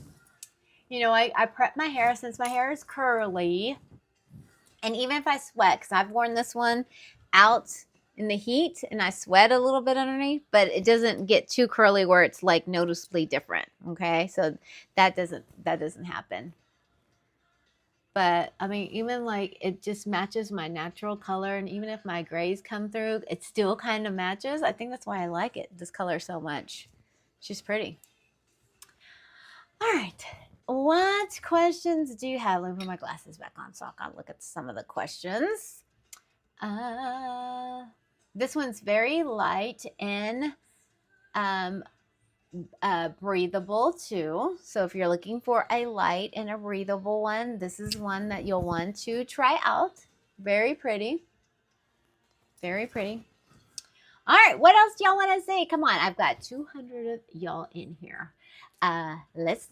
you know, I prep my hair since my hair is curly. And even if I sweat, because I've worn this one out in the heat and I sweat a little bit underneath, but it doesn't get too curly where it's like noticeably different. Okay, so that doesn't happen. But I mean, even like, it just matches my natural color, and even if my grays come through, it still kind of matches. I think that's why I like it, this color, so much. She's pretty. All right, what questions do you have? Let me put my glasses back on so I can look at some of the questions. This one's very light and breathable too. So if you're looking for a light and a breathable one, this is one that you'll want to try out. Very pretty. Very pretty. All right, what else do y'all want to say? Come on, I've got 200 of y'all in here. Let's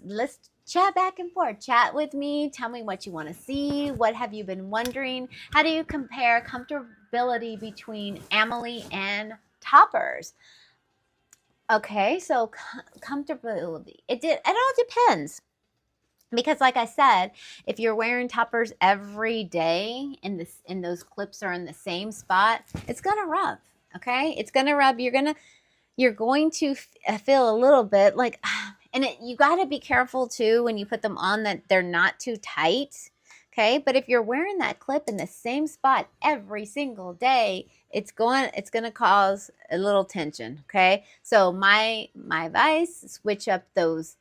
chat back and forth. Chat with me. Tell me what you want to see. What have you been wondering? How do you compare comfortability between Amelie and toppers? Okay, so comfortability. It all depends. Because like I said, if you're wearing toppers every day and those clips are in the same spot, it's gonna rub. Okay, it's gonna rub. You're going to feel a little bit like, and you got to be careful too when you put them on that they're not too tight. Okay, but if you're wearing that clip in the same spot every single day, it's going to cause a little tension. Okay, so my advice: switch up those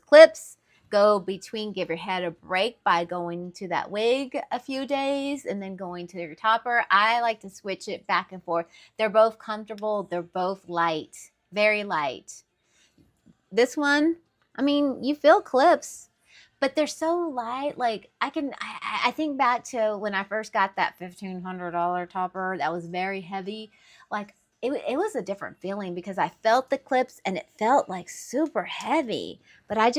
clips. Go between, give your head a break by going to that wig a few days and then going to your topper. I like to switch it back and forth. They're both comfortable. They're both light, very light. This one, I mean, you feel clips, but they're so light. Like I think back to when I first got that $1,500 topper that was very heavy. Like it was a different feeling because I felt the clips and it felt like super heavy. But I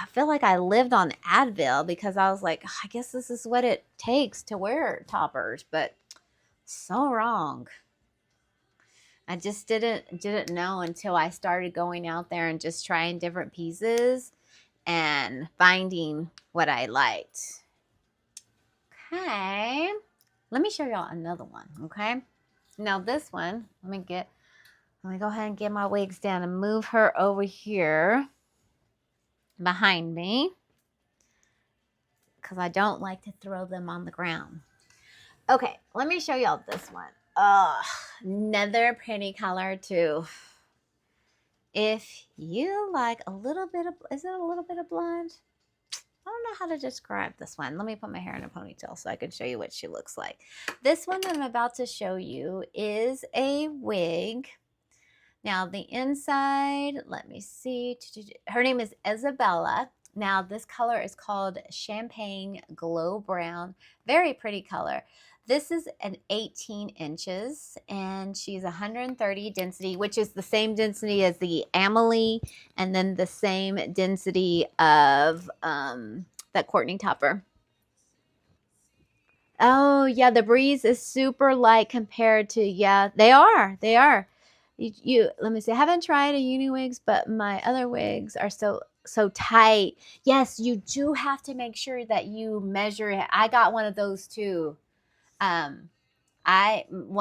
feel like I lived on Advil because I was like, I guess this is what it takes to wear toppers. But so wrong. I just didn't know until I started going out there and just trying different pieces and finding what I liked. Okay. Let me show y'all another one, okay? Now this one, let me go ahead and get my wigs down and move her over here behind me because I don't like to throw them on the ground. Okay, let me show y'all this one. Oh, another pretty color too. If you like a little bit of, is it a little bit of blonde? I don't know how to describe this one. Let me put my hair in a ponytail so I can show you what she looks like. This one that I'm about to show you is a wig. Now the inside, let me see. Her name is Isabella. Now this color is called Champagne Glow Brown. Very pretty color. This is an 18 inches and she's 130 density, which is the same density as the Amelie and then the same density of that Courtney topper. Oh, yeah, the Breeze is super light compared to, yeah, they are. Let me see. I haven't tried a uni wigs, but my other wigs are so tight. Yes, you do have to make sure that you measure it. I got one of those too. One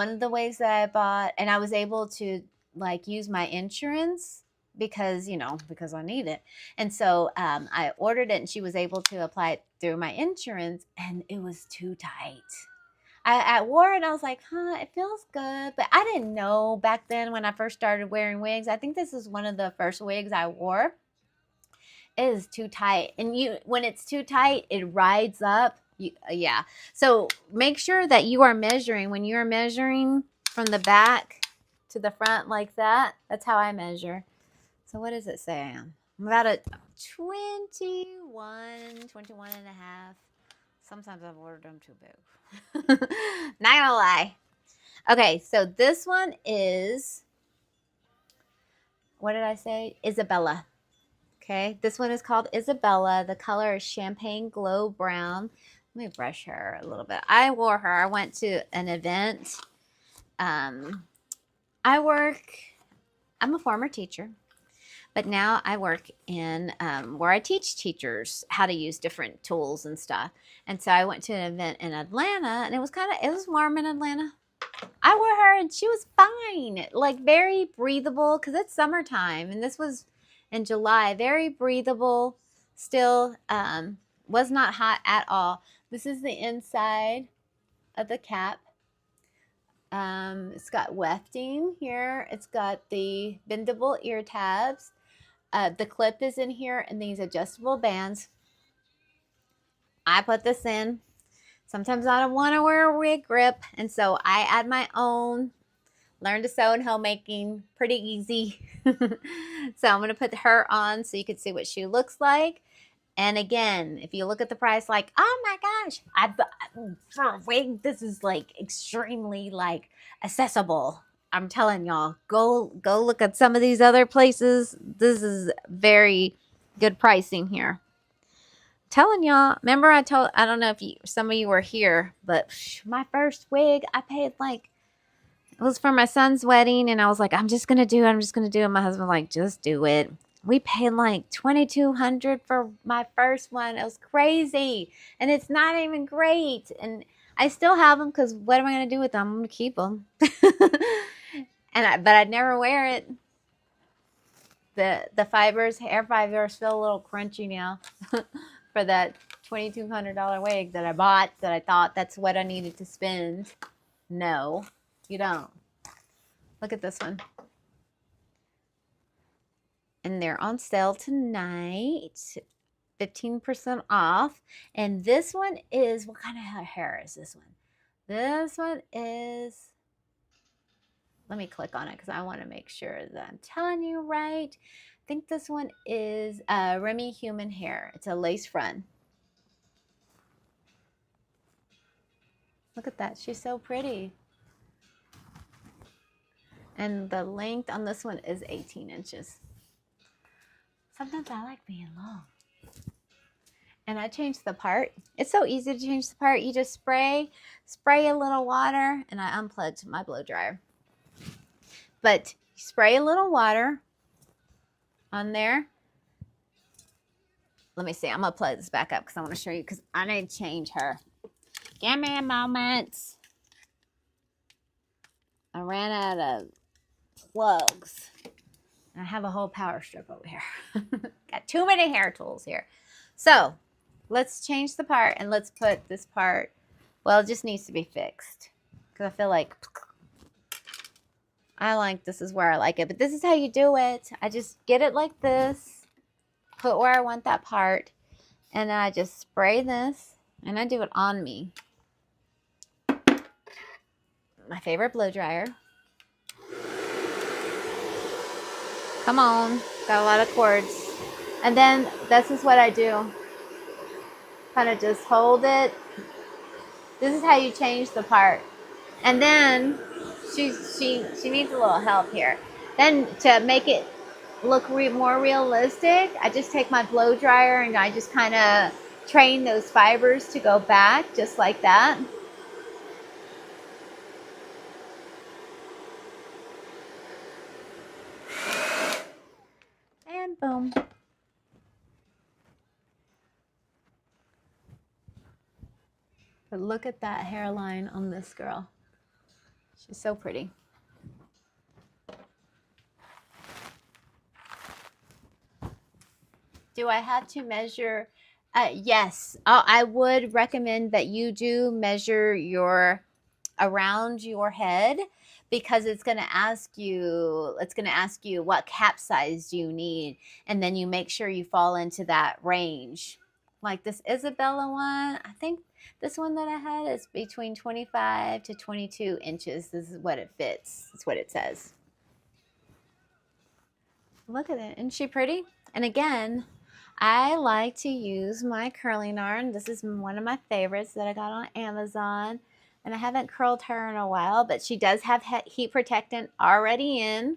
of the wigs that I bought, and I was able to like use my insurance because I need it, and so I ordered it, and she was able to apply it through my insurance, and it was too tight. I wore it and I was like, it feels good. But I didn't know back then when I first started wearing wigs. I think this is one of the first wigs I wore. It is too tight. And when it's too tight, it rides up. Yeah. So make sure that you are measuring. When you're measuring from the back to the front like that, that's how I measure. So what does it say I am? I'm about a 21 and a half. Sometimes I've ordered them too big. Not gonna lie. Okay, so this one is, what did I say? Isabella. Okay, this one is called Isabella. The color is Champagne Glow Brown. Let me brush her a little bit. I wore her. I went to an event. I'm a former teacher. But now I work in where I teach teachers how to use different tools and stuff. And so I went to an event in Atlanta, and it was warm in Atlanta. I wore her, and she was fine, like very breathable because it's summertime, and this was in July. Very breathable, still was not hot at all. This is the inside of the cap. It's got wefting here. It's got the bendable ear tabs. The clip is in here and these adjustable bands. I put this in. Sometimes I don't want to wear a wig grip, and so I add my own. Learn to sew and homemaking, pretty easy. So I'm going to put her on so you can see what she looks like. And again, if you look at the price, like, oh my gosh, for a wig, this is like extremely like accessible. I'm telling y'all, go look at some of these other places. This is very good pricing here. Telling y'all, remember I don't know if some of you were here, but my first wig, I paid like, it was for my son's wedding, and I was like, I'm just gonna do it. And my husband was like, just do it. We paid like $2,200 for my first one. It was crazy, and it's not even great. And I still have them because what am I gonna do with them? I'm gonna keep them. But I'd never wear it. The hair fibers feel a little crunchy now for that $2,200 wig that I bought, that I thought that's what I needed to spend. No, you don't. Look at this one. And they're on sale tonight. 15% off. And this one is, what kind of hair is this one? This one is, let me click on it because I want to make sure that I'm telling you right. think this one is Remy Human Hair. It's a lace front. Look at that. She's so pretty. And the length on this one is 18 inches. Sometimes I like being long. And I changed the part. It's so easy to change the part. You just spray a little water, and I unplugged my blow dryer. But spray a little water on there. Let me see. I'm going to plug this back up because I want to show you because I need to change her. Give me a moment. I ran out of plugs. I have a whole power strip over here. Got too many hair tools here. So let's change the part and let's put this part. Well, it just needs to be fixed because I feel like this is where I like it. But this is how you do it. I just get it like this, put where I want that part, and then I just spray this, and I do it on me. My favorite blow dryer. Come on, got a lot of cords. And then this is what I do. Kind of just hold it. This is how you change the part. And then she needs a little help here. Then to make it look more realistic, I just take my blow dryer and I just kind of train those fibers to go back just like that. And boom. But look at that hairline on this girl. She's so pretty. Do I have to measure? Yes. I would recommend that you do measure around your head because it's going to ask you what cap size do you need, and then you make sure you fall into that range. Like this Isabella one, I think this one that I had is between 25 to 22 inches. This is what it fits. That's what it says. Look at it. Isn't she pretty? And again, I like to use my curling iron. This is one of my favorites that I got on Amazon. And I haven't curled her in a while, but she does have heat protectant already in.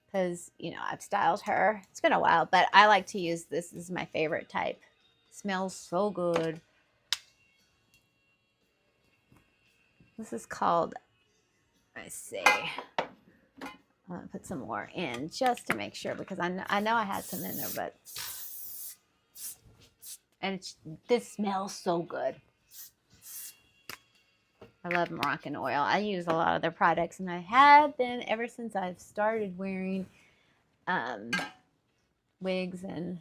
Because, you know, I've styled her. It's been a while, but I like to use this. This is my favorite type. Smells so good. This is called, let's see. I'm going to put some more in just to make sure because I know I had some in there, but. And this smells so good. I love Moroccan oil. I use a lot of their products, and I have been ever since I've started wearing wigs and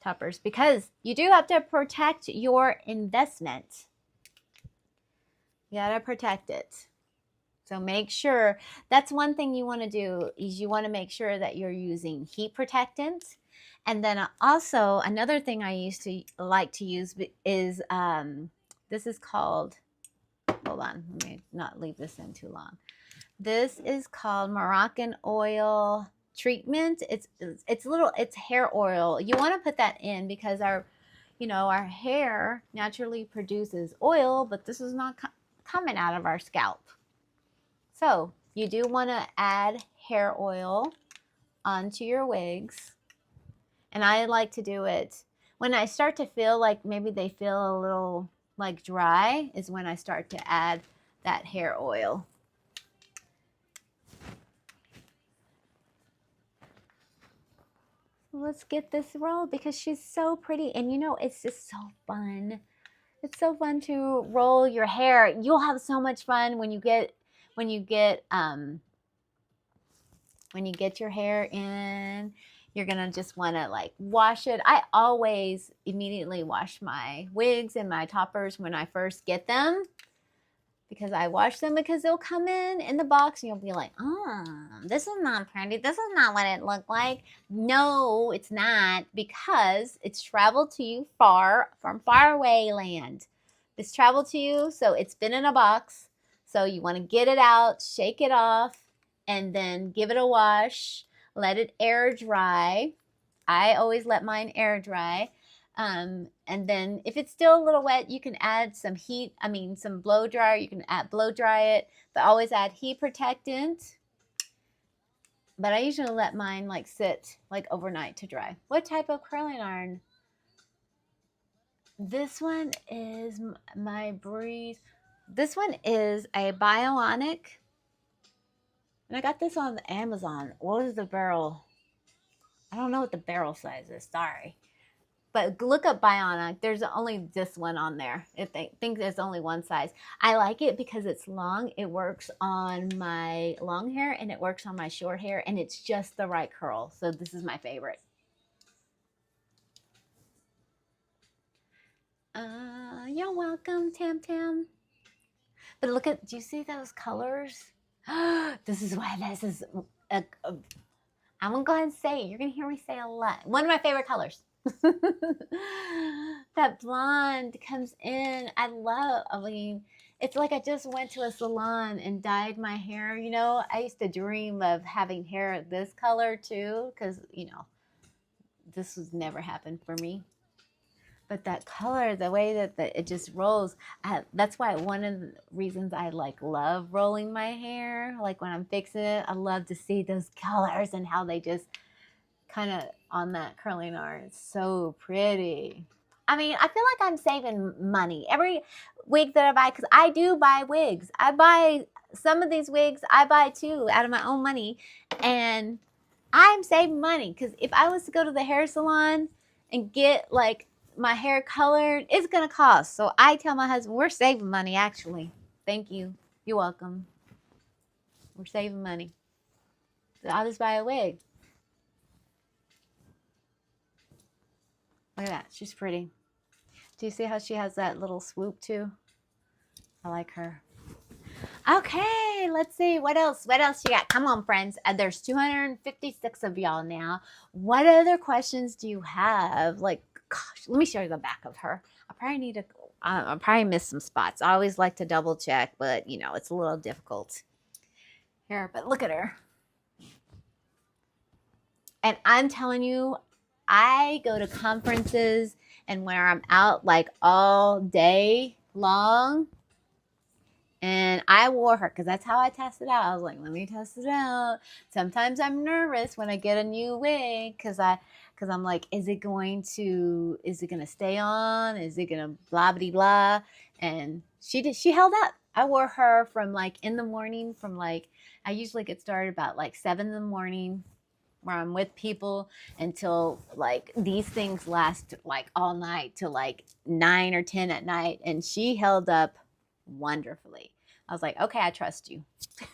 toppers because you do have to protect your investment. You gotta protect it. So make sure, that's one thing you want to do is you want to make sure that you're using heat protectant. And then also another thing I used to like to use is this is called, hold on, let me not leave this in too long. This is called Moroccan oil treatment. It's hair oil. You want to put that in because our hair naturally produces oil, but this is not coming out of our scalp. So you do want to add hair oil onto your wigs. And I like to do it when I start to feel like maybe they feel a little like dry is when I start to add that hair oil. Let's get this rolled because she's so pretty. And you know, it's just so fun. It's so fun to roll your hair. You'll have so much fun when you get your hair in. You're gonna just want to like wash it. I always immediately wash my wigs and my toppers when I first get them because I wash them because they'll come in the box and you'll be like, oh, this is not pretty. This is not what it looked like. No, it's not because it's traveled to you from far away land. It's traveled to you, so it's been in a box. So you want to get it out, shake it off, and then give it a wash. let it air dry. I always let mine air dry. And then if it's still a little wet, you can add some some blow dryer. You can blow dry it, but always add heat protectant. But I usually let mine like sit like overnight to dry. What type of curling iron? This one is my Breeze. This one is a Bionic. And I got this on Amazon. What is the barrel? I don't know what the barrel size is. Sorry. But look up Bionic. There's only this one on there. I think there's only one size. I like it because it's long. It works on my long hair and it works on my short hair. And it's just the right curl. So this is my favorite. You're welcome, Tam Tam. But look at, do you see those colors? This is why this is, I'm going to go ahead and say it. You're going to hear me say a lot. One of my favorite colors. That blonde comes in. I mean, it's like I just went to a salon and dyed my hair. You know, I used to dream of having hair this color too, because, you know, this was never happened for me. But that color, the way that it just rolls, that's why one of the reasons I love rolling my hair. Like when I'm fixing it, I love to see those colors and how they just kind of on that curling iron. It's so pretty. I mean, I feel like I'm saving money. Every wig that I buy, because I do buy wigs. I buy some of these wigs, I buy too out of my own money. And I'm saving money because if I was to go to the hair salon and get like my hair colored, it's gonna cost. So I tell my husband, we're saving money actually. Thank you. You're welcome. We're saving money. So I'll just buy a wig. Look at that. She's pretty. Do you see how she has that little swoop too? I like her. Okay, let's see. What else? What else you got? Come on, friends. There's 256 of y'all now. What other questions do you have? Like, gosh, let me show you the back of her. I probably missed some spots. I always like to double check, but you know, it's a little difficult here. But look at her. And I'm telling you, I go to conferences and where I'm out like all day long. And I wore her because that's how I tested out. I was like, let me test it out. Sometimes I'm nervous when I get a new wig because I'm like, is it gonna stay on? Is it gonna blah blah blah? And she held up. I wore her from like in the morning, I usually get started about like 7 in the morning where I'm with people until like these things last like all night till like 9 or 10 at night. And she held up wonderfully. I was like, okay, I trust you.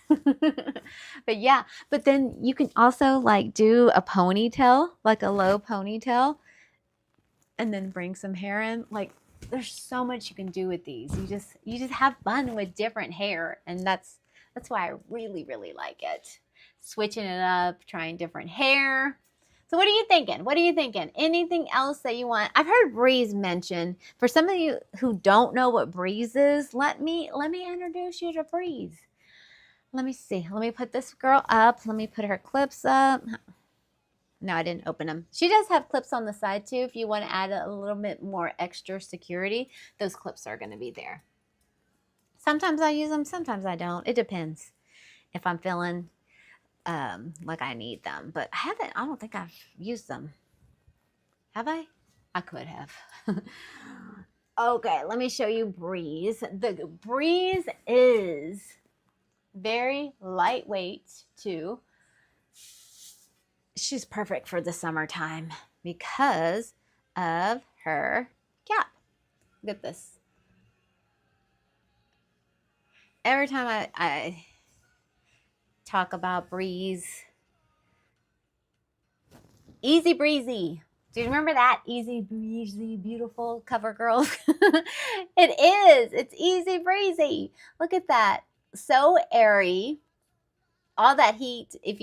But yeah, but then you can also like do a ponytail, like a low ponytail, and then bring some hair in. Like there's so much you can do with these. You just have fun with different hair, and that's why I really, really like it. Switching it up, trying different hair. So what are you thinking? What are you thinking? Anything else that you want? I've heard Breeze mentioned. For some of you who don't know what Breeze is, let me introduce you to Breeze. Let me see. Let me put this girl up. Let me put her clips up. No, I didn't open them. She does have clips on the side too. If you want to add a little bit more extra security, those clips are going to be there. Sometimes I use them, sometimes I don't. It depends if I'm feeling like I need them, but I don't think I've used them. Have I? I could have. Okay, let me show you Breeze. The Breeze is very lightweight too. She's perfect for the summertime because of her cap. Look at this. Every time I talk about Breeze. Easy Breezy. Do you remember that? Easy Breezy, beautiful CoverGirl. It is. It's Easy Breezy. Look at that. So airy. All that heat. If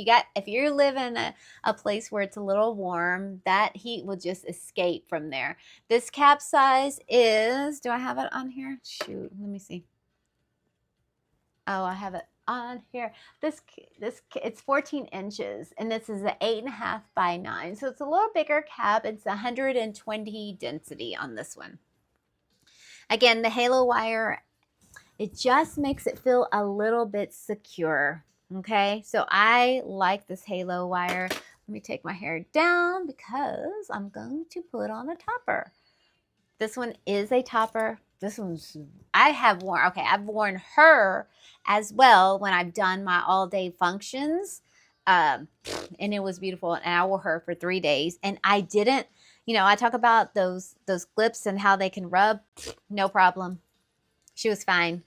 you live in a place where it's a little warm, that heat will just escape from there. This cap size is, do I have it on here? Shoot, let me see. Oh, I have it on here. It's 14 inches, and this is an 8.5 by 9. So it's a little bigger cap. It's 120 density on this one. Again, the halo wire, it just makes it feel a little bit secure. Okay, so I like this halo wire. Let me take my hair down because I'm going to put on a topper. This one is a topper. This one's, I've worn her as well when I've done my all day functions. And it was beautiful. And I wore her for 3 days. And I didn't, I talk about those clips and how they can rub. No problem. She was fine.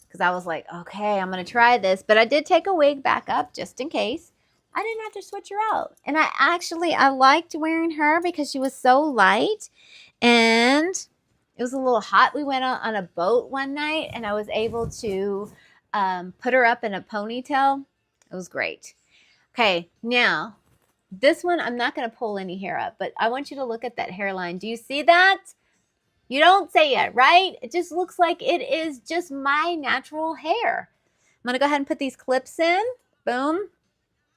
Because I was like, okay, I'm going to try this. But I did take a wig back up just in case. I didn't have to switch her out. And I liked wearing her because she was so light. And it was a little hot. We went on a boat one night and I was able to put her up in a ponytail. It was great. Okay, now this one, I'm not going to pull any hair up, but I want you to look at that hairline. Do you see that? You don't say it, right? It just looks like it is just my natural hair. I'm going to go ahead and put these clips in. Boom.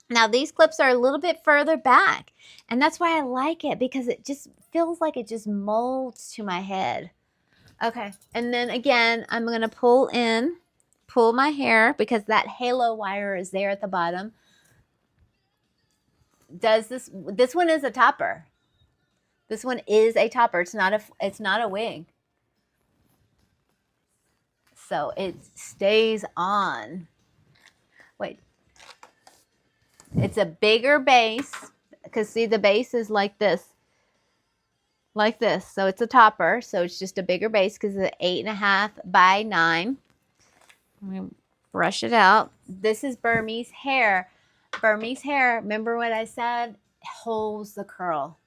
Now, these clips are a little bit further back, and that's why I like it, because it just feels like it just molds to my head. Okay, and then again, I'm going to pull my hair, because that halo wire is there at the bottom. This one is a topper. This one is a topper. It's not a wig. So it stays on. Wait. It's a bigger base, because see, the base is like this. Like this. So it's a topper. So it's just a bigger base because it's 8.5 by 9. I'm going to brush it out. This is Burmese hair. Burmese hair, remember what I said? Holds the curl.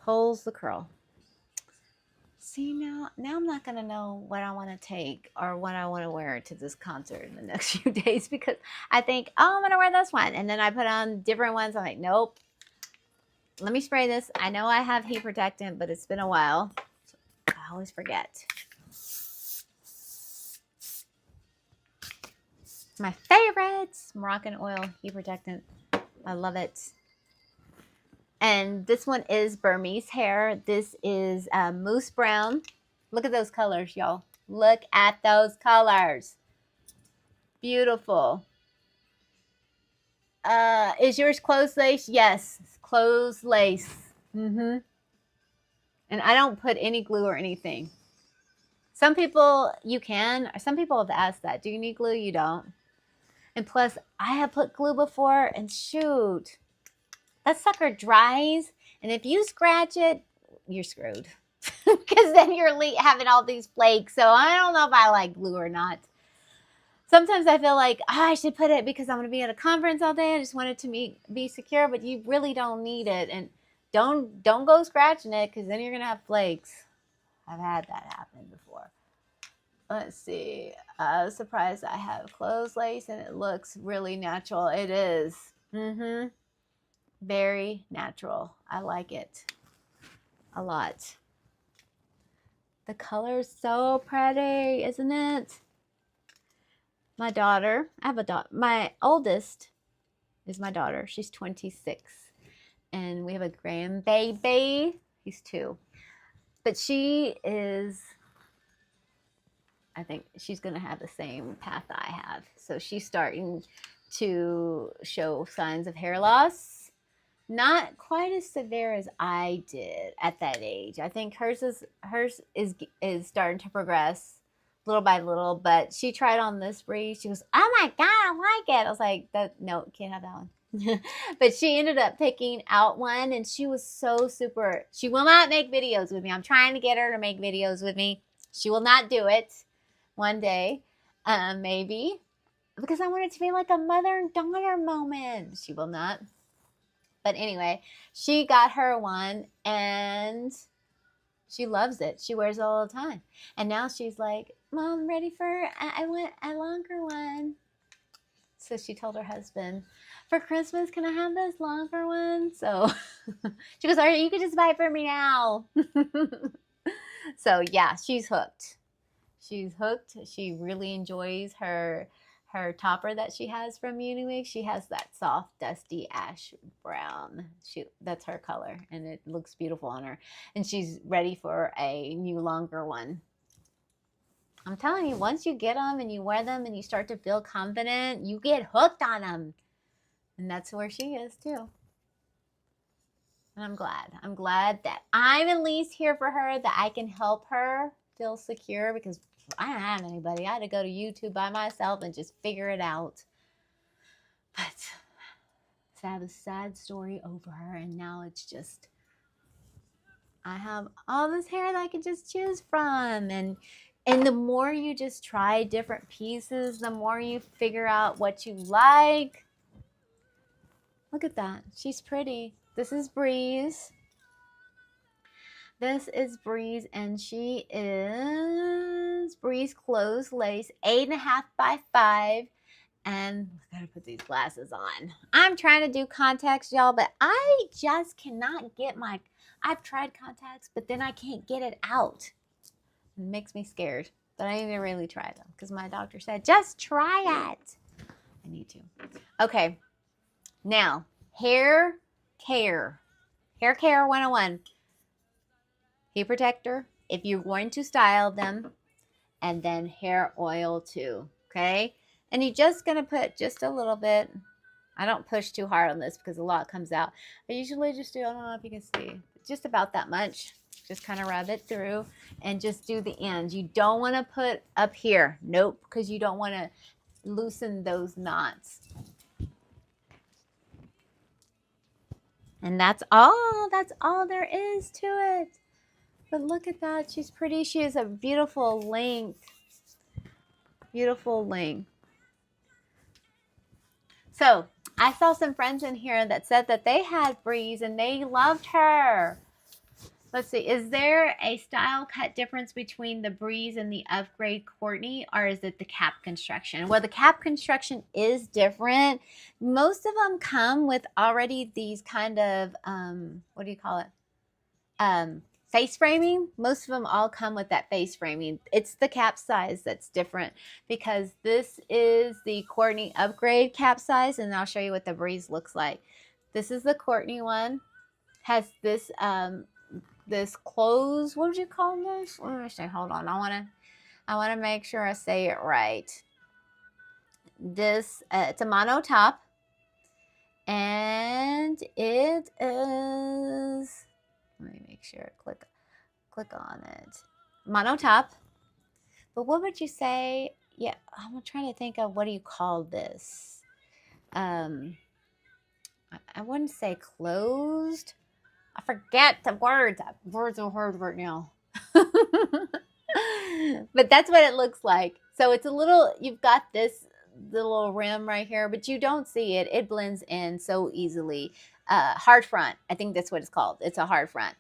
Holds the curl. See, now I'm not going to know what I want to take or what I want to wear to this concert in the next few days, because I think, oh, I'm going to wear this one. And then I put on different ones. I'm like, nope. Let me spray this. I know I have heat protectant, but it's been a while. So I always forget. My favorite Moroccan oil heat protectant. I love it. And this one is Burmese hair. This is mousse brown. Look at those colors, y'all. Look at those colors. Beautiful. Is yours closed lace? Yes, closed lace. And I don't put any glue or anything. Some people, you can. Some people have asked that. Do you need glue? You don't. And plus, I have put glue before, and shoot, that sucker dries. And if you scratch it, you're screwed. Because then you're having all these flakes. So I don't know if I like glue or not. Sometimes I feel like, I should put it because I'm going to be at a conference all day. I just want it to be secure, but you really don't need it. And don't go scratching it, because then you're going to have flakes. I've had that happen before. Let's see. I was surprised I have closed lace, and it looks really natural. It is. Very natural. I like it a lot. The color's so pretty, isn't it? My daughter, I have a daughter. My oldest is my daughter. She's 26. And we have a grandbaby. He's 2. But she is, I think she's going to have the same path I have. So she's starting to show signs of hair loss. Not quite as severe as I did at that age. I think hers is starting to progress little by little. But she tried on this breed. She goes, "Oh my God, I like it." I was like, "No, can't have that one." But she ended up picking out one, and she was so super. She will not make videos with me. I'm trying to get her to make videos with me. She will not do it. One day, maybe, because I want it to be like a mother and daughter moment. She will not. But anyway, she got her one, and she loves it. She wears it all the time. And now she's like, "Mom, ready I want a longer one." So she told her husband, "For Christmas, can I have this longer one?" So she goes, "You can just buy it for me now." So yeah, she's hooked. She's hooked. She really enjoys her topper that she has from Uniwig. She has that soft, dusty ash brown. That's her color, and it looks beautiful on her. And she's ready for a new, longer one. I'm telling you, once you get them and you wear them and you start to feel confident, you get hooked on them. And that's where she is too. And I'm glad. I'm glad that I'm at least here for her, that I can help her feel secure, because I don't have anybody. I had to go to YouTube by myself and just figure it out. But I have a sad story over her, and now it's just, I have all this hair that I can just choose from. And the more you just try different pieces, the more you figure out what you like. Look at that. She's pretty. This is Breeze. This is Breeze, and she is Breeze Closed Lace, 8.5 by 5. And I gotta put these glasses on. I'm trying to do contacts, y'all, but I just cannot get I've tried contacts, but then I can't get it out. It makes me scared, but I need to really try them because my doctor said, just try it. I need to. Okay, now, hair care 101. Heat protector, if you're going to style them, and then hair oil too, okay? And you're just going to put just a little bit. I don't push too hard on this because a lot comes out. I usually just do, I don't know if you can see, just about that much. Just kind of rub it through and just do the ends. You don't want to put up here. Nope, because you don't want to loosen those knots. And that's all there is to it. But look at that. She's pretty. She has a beautiful length. Beautiful length. So I saw some friends in here that said that they had Breeze and they loved her. Let's see. Is there a style cut difference between the Breeze and the Upgrade Courtney, or is it the cap construction? Well, the cap construction is different. Most of them come with already these kind of, what do you call it? Face framing. Most of them all come with that face framing. It's the cap size that's different, because this is the Courtney Upgrade cap size, and I'll show you what the Breeze looks like. This is the Courtney one. Has this this close, what would you call this? Let me say, hold on. I want to make sure I say it right. This it's a mono top, and it is, let me make sure, click on it. Mono top. But what would you say? Yeah, I'm trying to think of, what do you call this? I wouldn't say closed. I forget the words. Words are hard right now. But that's what it looks like. So it's a little, you've got this little rim right here, but you don't see it. It blends in so easily. Hard front. I think that's what it's called. It's a hard front.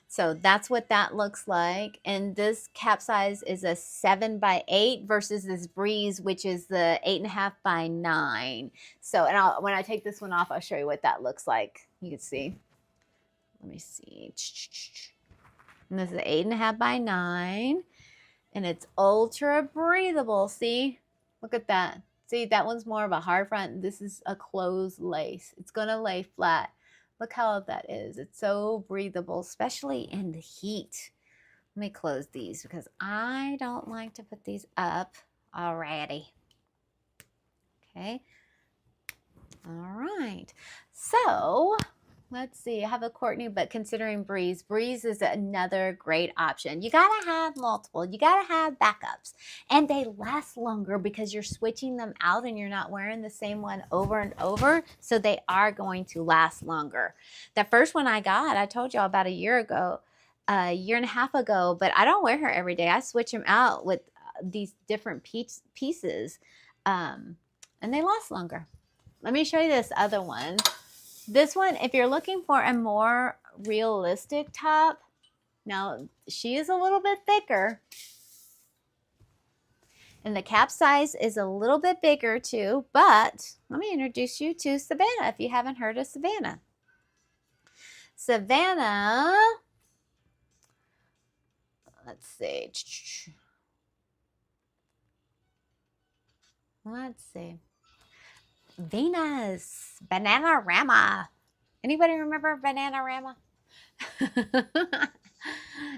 So that's what that looks like. And this cap size is a 7 by 8 versus this Breeze, which is the 8.5 by 9. So, and when I take this one off, I'll show you what that looks like. You can see. Let me see. And this is 8.5 by 9. And it's ultra breathable. See? Look at that. See, that one's more of a hard front. This is a closed lace. It's going to lay flat. Look how that is. It's so breathable, especially in the heat. Let me close these because I don't like to put these up already. Okay. All right. So let's see. I have a Courtney, but considering Breeze, Breeze is another great option. You got to have multiple. You got to have backups. And they last longer because you're switching them out and you're not wearing the same one over and over. So they are going to last longer. The first one I got, I told y'all about a year ago, a year and a half ago, but I don't wear her every day. I switch them out with these different pieces, and they last longer. Let me show you this other one. This one, if you're looking for a more realistic top, now she is a little bit thicker. And the cap size is a little bit bigger too, but let me introduce you to Savannah if you haven't heard of Savannah. Savannah, let's see. Let's see. Venus, Bananarama. Anybody remember Bananarama?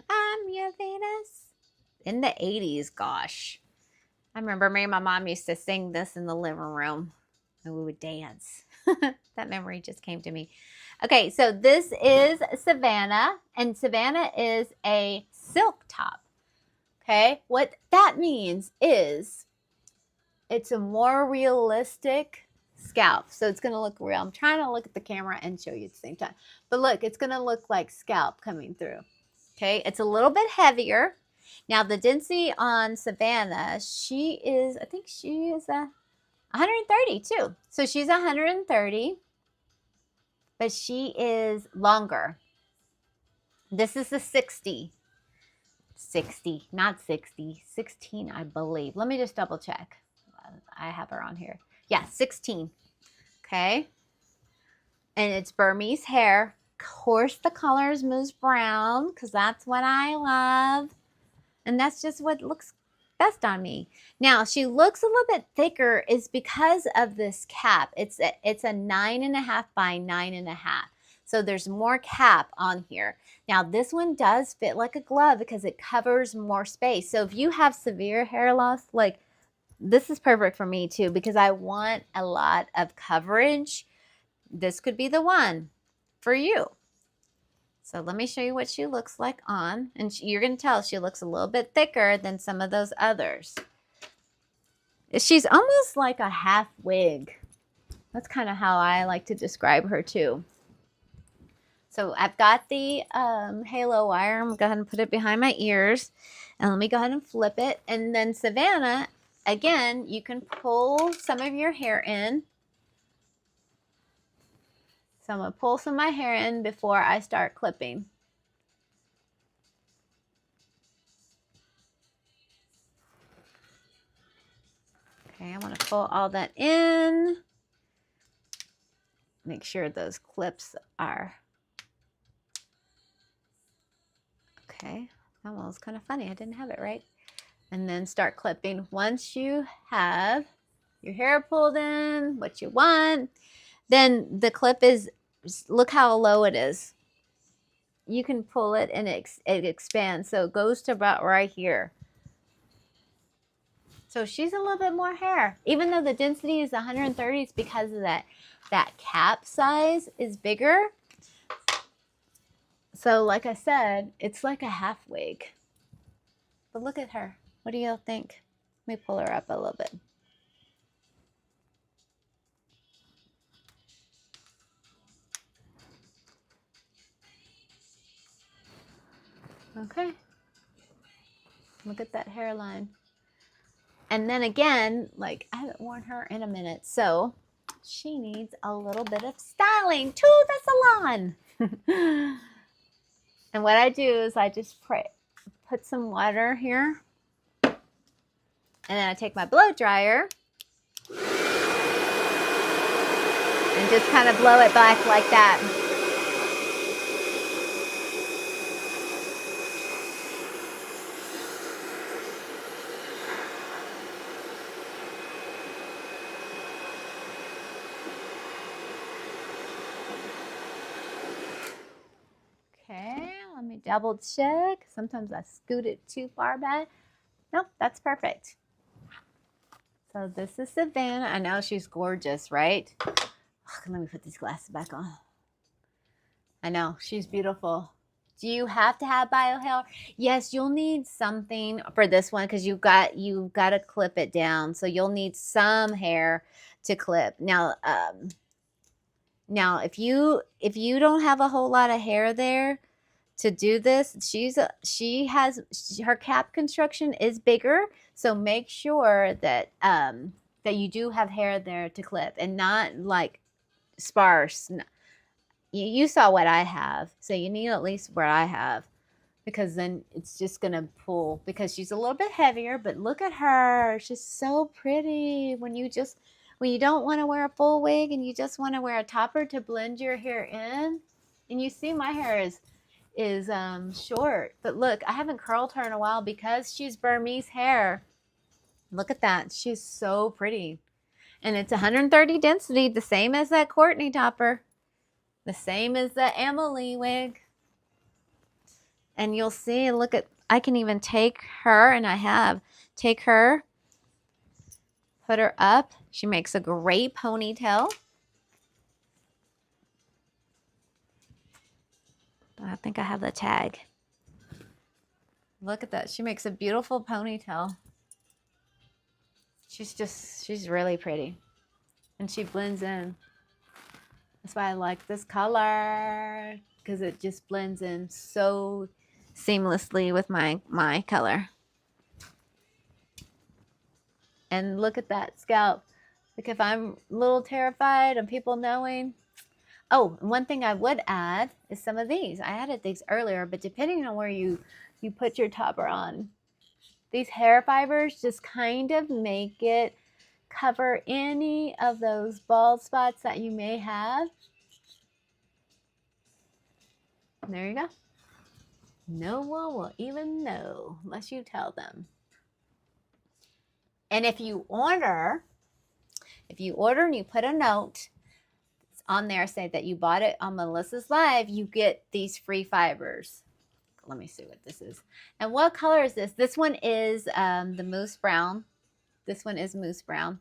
I'm your Venus. In the 80s, gosh. I remember me and my mom used to sing this in the living room and we would dance. That memory just came to me. Okay, so this is Savannah, and Savannah is a silk top. Okay, what that means is it's a more realistic scalp. So it's going to look real. I'm trying to look at the camera and show you at the same time. But look, it's going to look like scalp coming through. Okay, it's a little bit heavier. Now the density on Savannah, I think she is 130 too. So she's 130, but she is longer. This is the 60, not 60, 16, I believe. Let me just double check. I have her on here. Yeah, 16. Okay. And it's Burmese hair. Of course, the color is moose brown because that's what I love. And that's just what looks best on me. Now, she looks a little bit thicker is because of this cap. It's a 9.5 by 9.5. So there's more cap on here. Now, this one does fit like a glove because it covers more space. So if you have severe hair loss, like this is perfect for me too because I want a lot of coverage. This could be the one for you. So let me show you what she looks like on. And you're going to tell she looks a little bit thicker than some of those others. She's almost like a half wig. That's kind of how I like to describe her too. So I've got the halo wire. I'm going to go ahead and put it behind my ears. And let me go ahead and flip it. And then Savannah, again, you can pull some of your hair in. So I'm going to pull some of my hair in before I start clipping. Okay, I want to pull all that in. Make sure those clips are... Okay, that one was kind of funny. I didn't have it right. And then start clipping. Once you have your hair pulled in, what you want, then the clip is, look how low it is. You can pull it and it expands. So it goes to about right here. So she's a little bit more hair. Even though the density is 130, it's because of that cap size is bigger. So like I said, it's like a half wig. But look at her. What do y'all think? Let me pull her up a little bit. Okay. Look at that hairline. And then again, like I haven't worn her in a minute, so she needs a little bit of styling to the salon. And what I do is I just put some water here. And then I take my blow dryer and just kind of blow it back like that. Okay, let me double check. Sometimes I scoot it too far back. Nope, that's perfect. So this is Savannah. I know she's gorgeous, right? Let me put these glasses back on. I know, she's beautiful. Do you have to have bio hair? Yes, you'll need something for this one because you've got to clip it down. So you'll need some hair to clip. Now, if you don't have a whole lot of hair there to do this, her cap construction is bigger. So make sure that that you do have hair there to clip and not like sparse. You saw what I have, so you need at least what I have, because then it's just gonna pull because she's a little bit heavier. But look at her, she's so pretty. When you don't want to wear a full wig and you just want to wear a topper to blend your hair in, and you see my hair is short, but look, I haven't curled her in a while because she's Burmese hair. Look at that. She's so pretty. And it's 130 density, the same as that Courtney topper. The same as the Emily wig. And you'll see, look at, I can even take her, and I have, take her, put her up. She makes a great ponytail. I think I have the tag. Look at that. She makes a beautiful ponytail. She's really pretty. And she blends in. That's why I like this color, because it just blends in so seamlessly with my color. And look at that scalp. Like, if I'm a little terrified of people knowing. Oh, one thing I would add is some of these. I added these earlier, but depending on where you put your topper on, these hair fibers just kind of make it cover any of those bald spots that you may have. And there you go. No one will even know unless you tell them. And if you order and you put a note on there, say that you bought it on Melissa's Live, you get these free fibers. Let me see what this is. And what color is this? This one is the Moose Brown. This one is Moose Brown.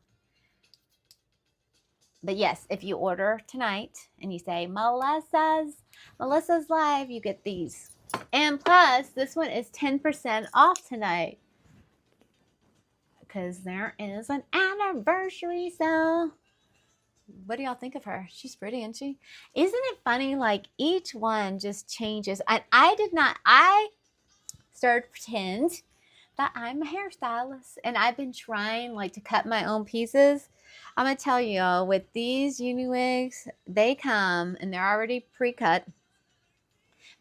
But yes, if you order tonight and you say Melissa's Live, you get these. And plus, this one is 10% off tonight, because there is an anniversary sale. What do y'all think of her? She's pretty, isn't she? Isn't it funny? Like, each one just changes. And I started to pretend that I'm a hairstylist, and I've been trying like to cut my own pieces. I'm gonna tell you, with these uni wigs, they come and they're already pre-cut.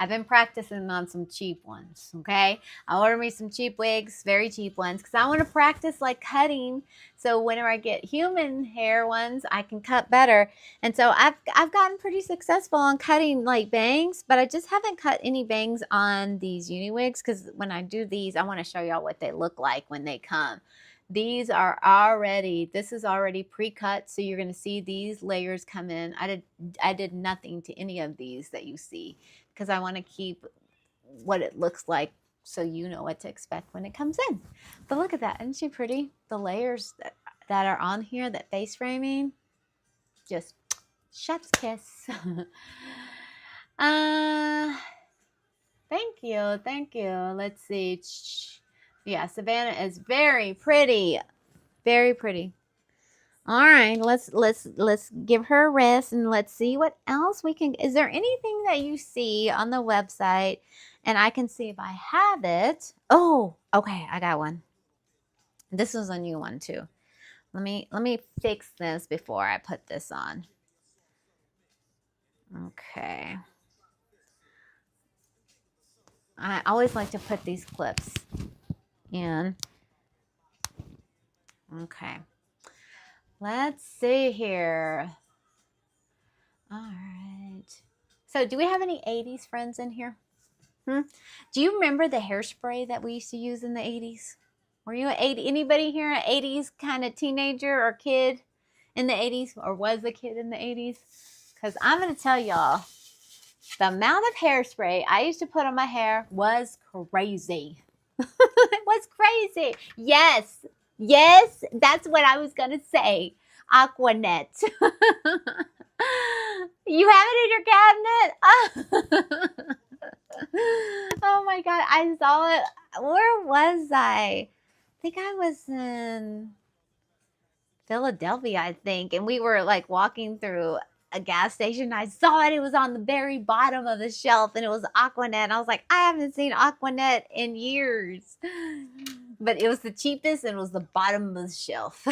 I've been practicing on some cheap ones, okay? I ordered me some cheap wigs, very cheap ones, because I want to practice like cutting. So whenever I get human hair ones, I can cut better. And so I've gotten pretty successful on cutting like bangs, but I just haven't cut any bangs on these uni wigs, because when I do these, I want to show y'all what they look like when they come. These are already, this is already pre-cut, so you're going to see these layers come in. I did nothing to any of these that you see, because I want to keep what it looks like so you know what to expect when it comes in. But look at that. Isn't she pretty? The layers that are on here, that face framing, just chef's kiss. Thank you. Thank you. Let's see. Yeah, Savannah is very pretty. Very pretty. All right, let's give her a rest, and let's see what else we can. Is there anything that you see on the website and I can see if I have it? Oh, okay, I got one. This is a new one too. Let me fix this before I put this on. Okay. I always like to put these clips in. Okay. Let's see here. All right. So do we have any 80s friends in here? Do you remember the hairspray that we used to use in the 80s? Were you anybody here an 80s kind of teenager or kid in the 80s, or was a kid in the 80s? Because I'm going to tell y'all, the amount of hairspray I used to put on my hair was crazy. It was crazy. Yes, that's what I was going to say. Aquanet. You have it in your cabinet? Oh my God, I saw it. Where was I? I think I was in Philadelphia, I think. And we were like walking through a gas station. I saw it. It was on the very bottom of the shelf, and it was Aquanet. And I was like, I haven't seen Aquanet in years. But it was the cheapest, and it was the bottom of the shelf.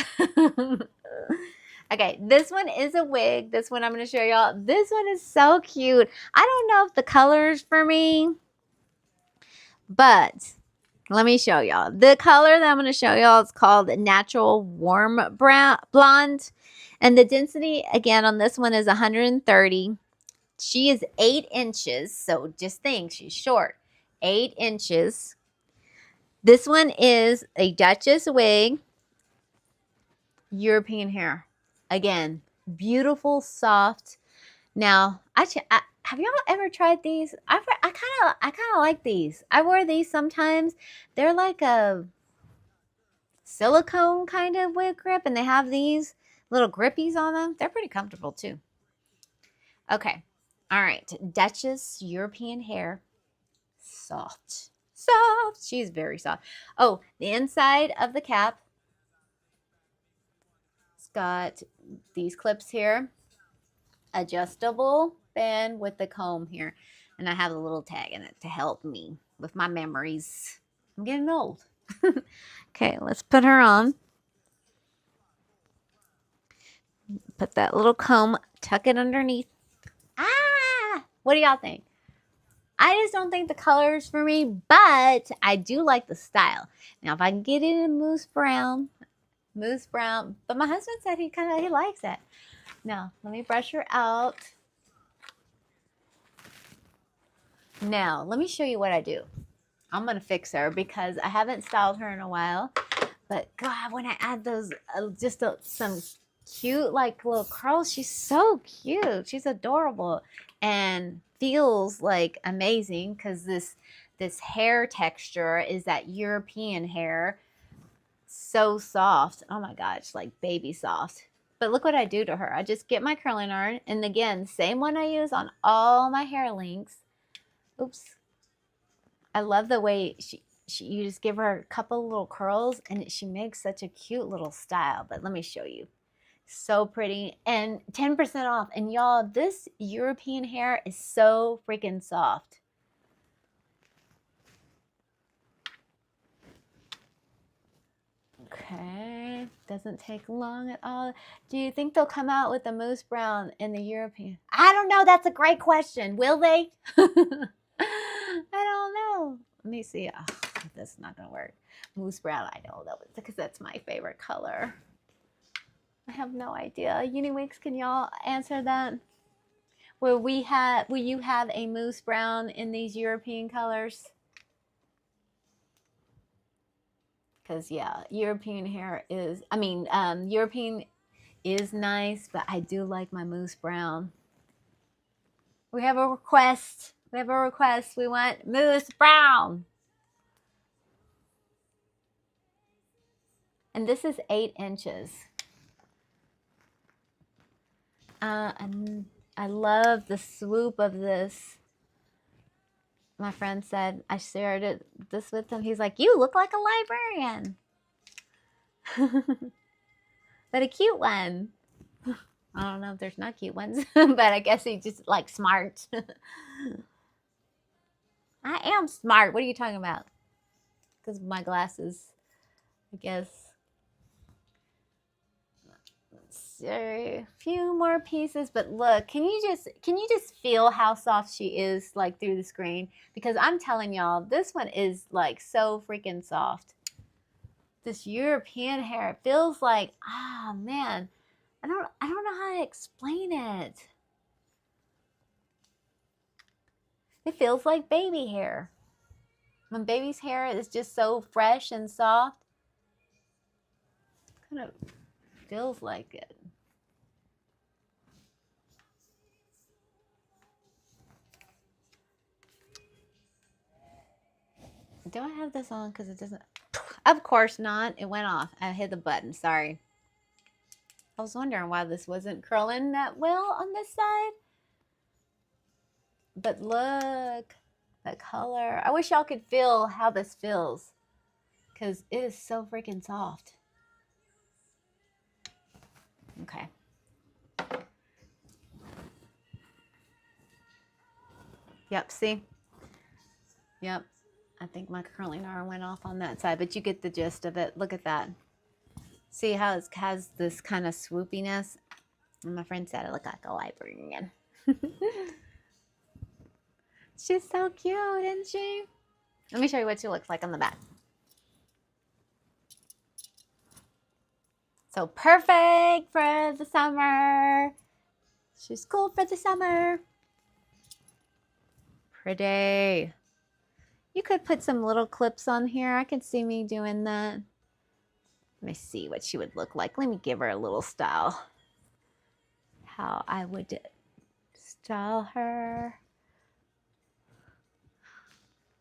Okay, this one is a wig. This one I'm going to show y'all. This one is so cute. I don't know if the color's for me, but let me show y'all. The color that I'm going to show y'all is called Natural Warm Brown Blonde. And the density, again, on this one is 130. She is 8 inches, so just think, she's short. 8 inches. This one is a Duchess wig. European hair. Again, beautiful, soft. Now, have y'all ever tried these? I kind of like these. I wear these sometimes. They're like a silicone kind of wig grip, and they have these little grippies on them. They're pretty comfortable too. Okay. All right. Duchess European hair. Soft. Soft. She's very soft. Oh, the inside of the cap. It's got these clips here. Adjustable band with the comb here. And I have a little tag in it to help me with my memories. I'm getting old. Okay, let's put her on. Put that little comb, tuck it underneath. Ah! What do y'all think? I just don't think the color is for me, but I do like the style. Now, if I can get it in mousse brown, but my husband said he likes it. Now, let me brush her out. Now, let me show you what I do. I'm going to fix her because I haven't styled her in a while. But God, when I add those, some cute like little curls, she's so cute. She's adorable and feels like amazing because this hair texture is that European hair. So soft. Oh my gosh, like baby soft. But look what I do to her. I just get my curling iron, and again, same one I use on all my hair links. Oops. I love the way you just give her a couple little curls, and she makes such a cute little style. But let me show you. So pretty, and 10% off. And y'all, this European hair is so freaking soft. Okay, doesn't take long at all. Do you think they'll come out with the mousse brown in the European? I don't know. That's a great question. Will they? I don't know. Let me see. Oh, that's not going to work. Mousse brown, I know that because that's my favorite color. I have no idea. Uniwigs, can y'all answer that? Will you have a mousse brown in these European colors? Because yeah, European is nice, but I do like my mousse brown. We have a request. We want mousse brown. And this is 8 inches. And I love the swoop of this. My friend said, I shared this with him. He's like, you look like a librarian. But a cute one. I don't know if there's not cute ones, but I guess he's just like smart. I am smart. What are you talking about? Because of my glasses, I guess. A few more pieces, but look, can you just feel how soft she is like through the screen? Because I'm telling y'all, this one is like so freaking soft. This European hair, it feels like, man, I don't know how to explain it. It feels like baby hair. When baby's hair is just so fresh and soft, kind of feels like it. Do I have this on? Because it doesn't. Of course not. It went off. I hit the button. Sorry. I was wondering why this wasn't curling that well on this side. But look, the color. I wish y'all could feel how this feels. Because it is so freaking soft. Okay. Yep, see? Yep. I think my curling iron went off on that side, but you get the gist of it. Look at that. See how it has this kind of swoopiness? And my friend said I look like a librarian. She's so cute, isn't she? Let me show you what she looks like on the back. So perfect for the summer. She's cool for the summer. Pretty. You could put some little clips on here. I could see me doing that. Let me see what she would look like. Let me give her a little style. How I would style her.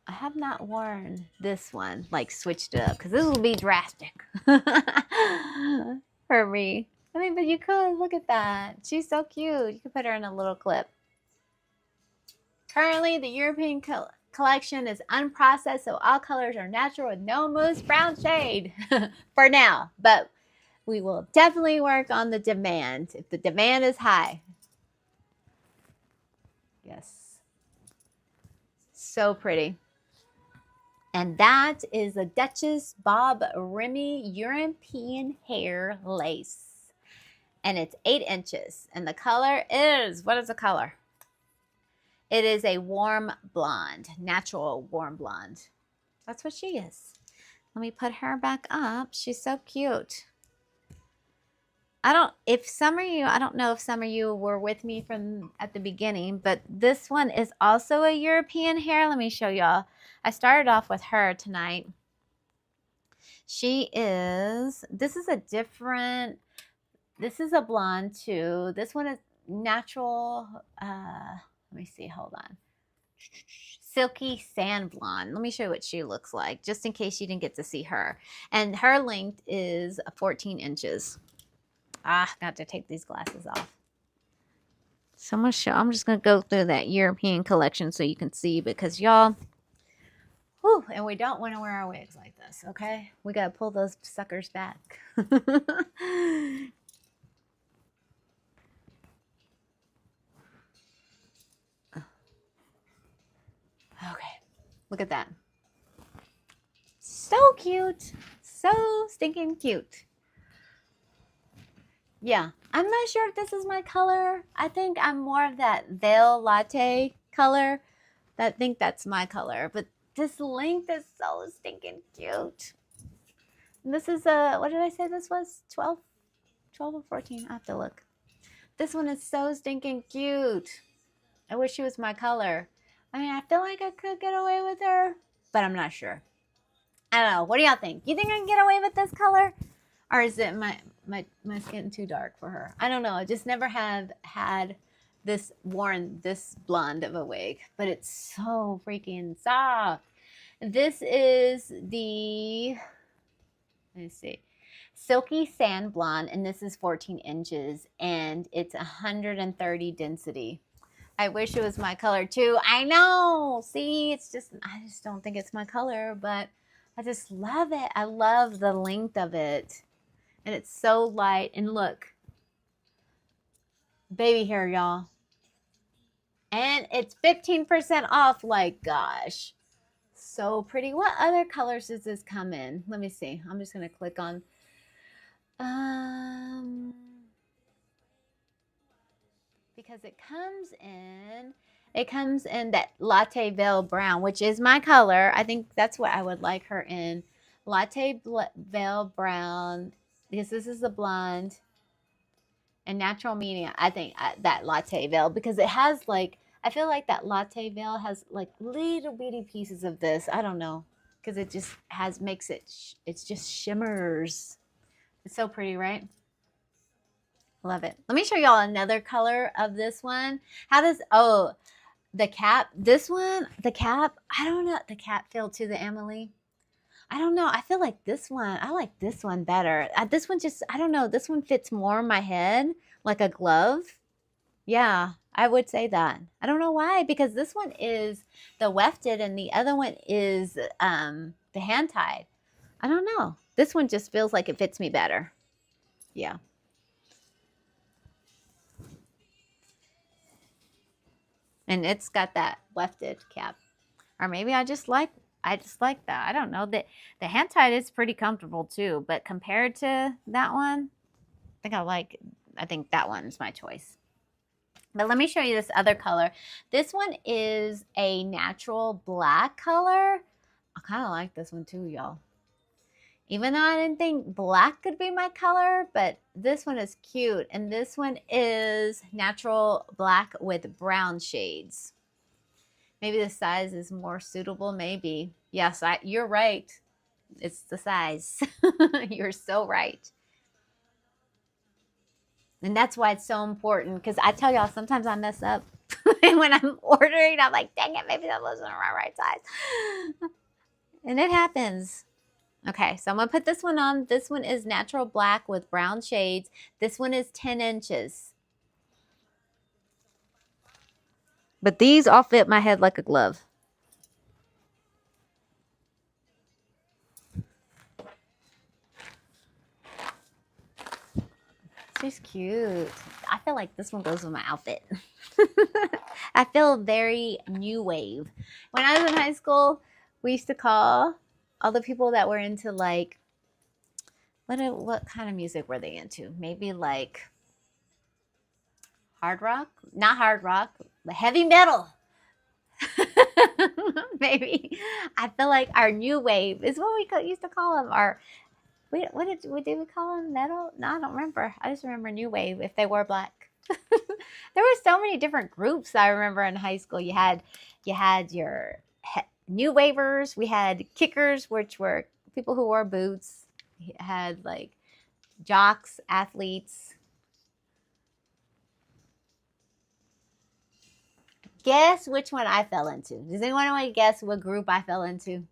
I have not worn this one, like switched it up, because this will be drastic for me. I mean, but you could look at that. She's so cute. You could put her in a little clip. Currently, the European collection is unprocessed, so all colors are natural with no mousse brown shade for now. But we will definitely work on the demand if the demand is high. Yes. So pretty. And that is a Duchess Bob Remy European hair lace. And it's 8 inches. And the color is, what is the color? It is a warm blonde, natural warm blonde. That's what she is. Let me put her back up. She's so cute. I don't know if some of you were with me from at the beginning, but this one is also a European hair. Let me show y'all. I started off with her tonight. This is a blonde too. This one is natural, let me see, hold on. Silky sand blonde. Let me show you what she looks like, just in case you didn't get to see her. And her length is 14 inches. Got to take these glasses off. So I'm just going to go through that European collection so you can see, because y'all, whew, and we don't want to wear our wigs like this, okay? We got to pull those suckers back. Okay, look at that. So cute. So stinking cute. Yeah, I'm not sure if this is my color. I think I'm more of that Veil Latte color. I think that's my color. But this length is so stinking cute. And this is what did I say this was? 12 or 14? I have to look. This one is so stinking cute. I wish she was my color. I mean, I feel like I could get away with her, but I'm not sure. I don't know. What do y'all think? You think I can get away with this color? Or is it my skin too dark for her? I don't know. I just never have worn this blonde of a wig, but it's so freaking soft. This is the, let me see, Silky Sand Blonde, and this is 14 inches, and it's 130 density. I wish it was my color too. I know. See, I just don't think it's my color, but I just love it. I love the length of it. And it's so light. And look, baby hair, y'all. And it's 15% off. Like, gosh, so pretty. What other colors does this come in? Let me see. I'm just going to click on. Because it comes in that Latte Veil Brown, which is my color. I think that's what I would like her in. Latte Veil Brown, because this is the blonde, and Natural Medium. I think that Latte Veil, because it has like, I feel like that Latte Veil has like little bitty pieces of this. I don't know, because it just makes it, it's just shimmers. It's so pretty, right? Love it. Let me show y'all another color of this one. The cap. This one, the cap, I don't know. The cap feel to the Emily. I don't know. I feel like this one, I like this one better. This one just, I don't know. This one fits more on my head like a glove. Yeah, I would say that. I don't know why, because this one is the wefted and the other one is the hand tied. I don't know. This one just feels like it fits me better. Yeah. And it's got that wefted cap. Or maybe I just like that. I don't know. The hand tied is pretty comfortable too, but compared to that one, I think that one's my choice. But let me show you this other color. This one is a natural black color. I kind of like this one too, y'all. Even though I didn't think black could be my color, but this one is cute. And this one is natural black with brown shades. Maybe the size is more suitable, maybe. Yes, you're right. It's the size. You're so right. And that's why it's so important. Because I tell y'all, sometimes I mess up. And when I'm ordering, I'm like, dang it, maybe that wasn't my right size. And it happens. Okay, so I'm going to put this one on. This one is natural black with brown shades. This one is 10 inches. But these all fit my head like a glove. She's cute. I feel like this one goes with my outfit. I feel very new wave. When I was in high school, we used to call all the people that were into like, what kind of music were they into? Maybe like hard rock? Not hard rock, but heavy metal. Maybe. I feel like our new wave is what we used to call them. Our what did we call them? Metal? No, I don't remember. I just remember new wave if they were black. There were so many different groups I remember in high school. You had your new wavers. We had kickers, which were people who wore boots. You had like jocks, athletes. Guess which one I fell into. Does anyone want to guess what group I fell into?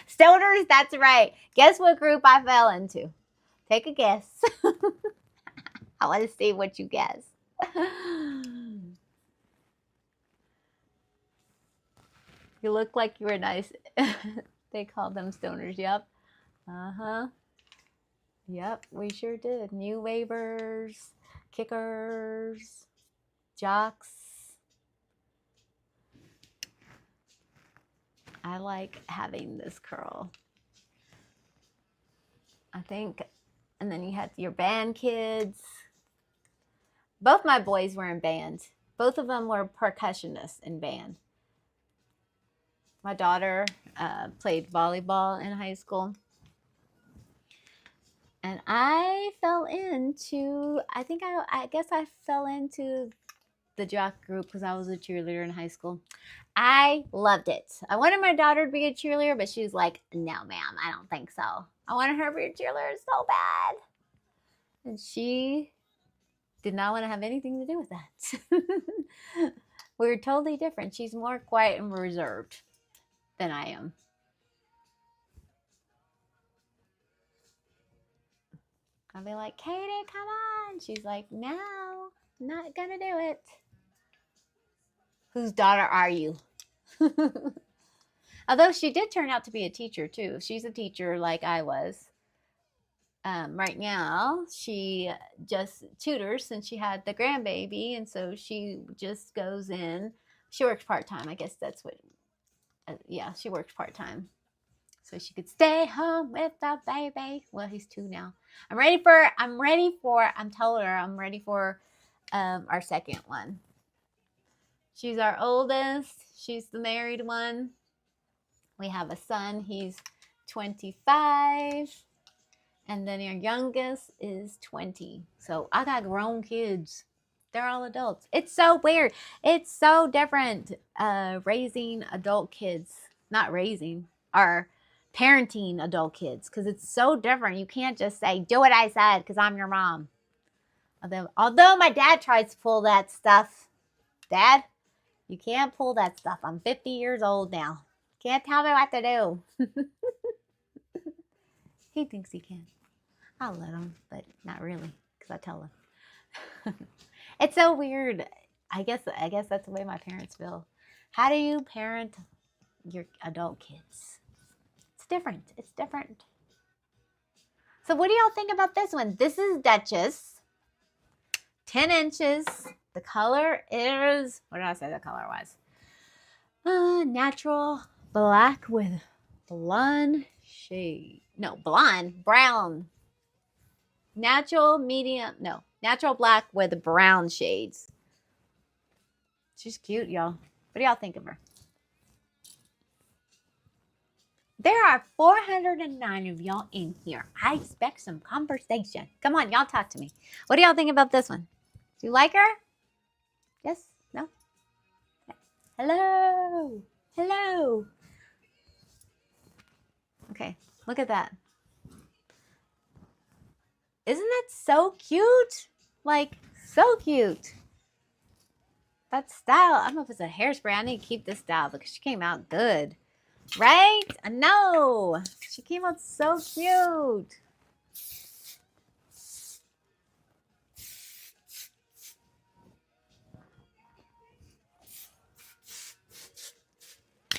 Stoners, that's right. Guess what group I fell into? Take a guess. I want to see what you guess. You look like you were nice. They called them stoners. Yep. Uh-huh. Yep, we sure did. New wavers, kickers, jocks. I like having this curl. I think, and then you had your band kids. Both my boys were in band. Both of them were percussionists in band. My daughter played volleyball in high school. And I fell into, I guess I fell into the jock group because I was a cheerleader in high school. I loved it. I wanted my daughter to be a cheerleader, but she was like, no, ma'am, I don't think so. I wanted her to be a cheerleader so bad. And she did not want to have anything to do with that. We were totally different. She's more quiet and reserved than I am. I'll be like, Katie, come on. She's like, no, I'm not going to do it. Whose daughter are you? Although she did turn out to be a teacher too. She's a teacher like I was. Right now, she just tutors since she had the grandbaby. And so she just goes in. She works part-time. I guess that's what, yeah, she works part-time. So she could stay home with the baby. Well, he's 2 now. I'm ready for, I'm telling her I'm ready for our second one. She's our oldest. She's the married one. We have a son. He's 25. And then our youngest is 20. So I got grown kids. They're all adults. It's so weird. It's so different raising adult kids. Not raising, or parenting adult kids. Because it's so different. You can't just say, do what I said because I'm your mom. Although my dad tries to pull that stuff. Dad, you can't pull that stuff. I'm 50 years old now. Can't tell me what to do. He thinks he can. I'll let him, but not really, because I tell him. It's so weird. I guess that's the way my parents feel. How do you parent your adult kids? It's different. It's different. So what do y'all think about this one? This is Duchess. 10 inches. The color is, what did I say the color was? Natural black with blonde shade. No, blonde, brown. Natural black with brown shades. She's cute, y'all. What do y'all think of her? There are 409 of y'all in here. I expect some conversation. Come on, y'all talk to me. What do y'all think about this one? Do you like her? Yes? No? Okay. Hello. Hello. Okay, look at that. Isn't that so cute? Like, so cute. That style, I don't know if it's a hairspray. I need to keep this style because she came out good. Right? I know. She came out so cute.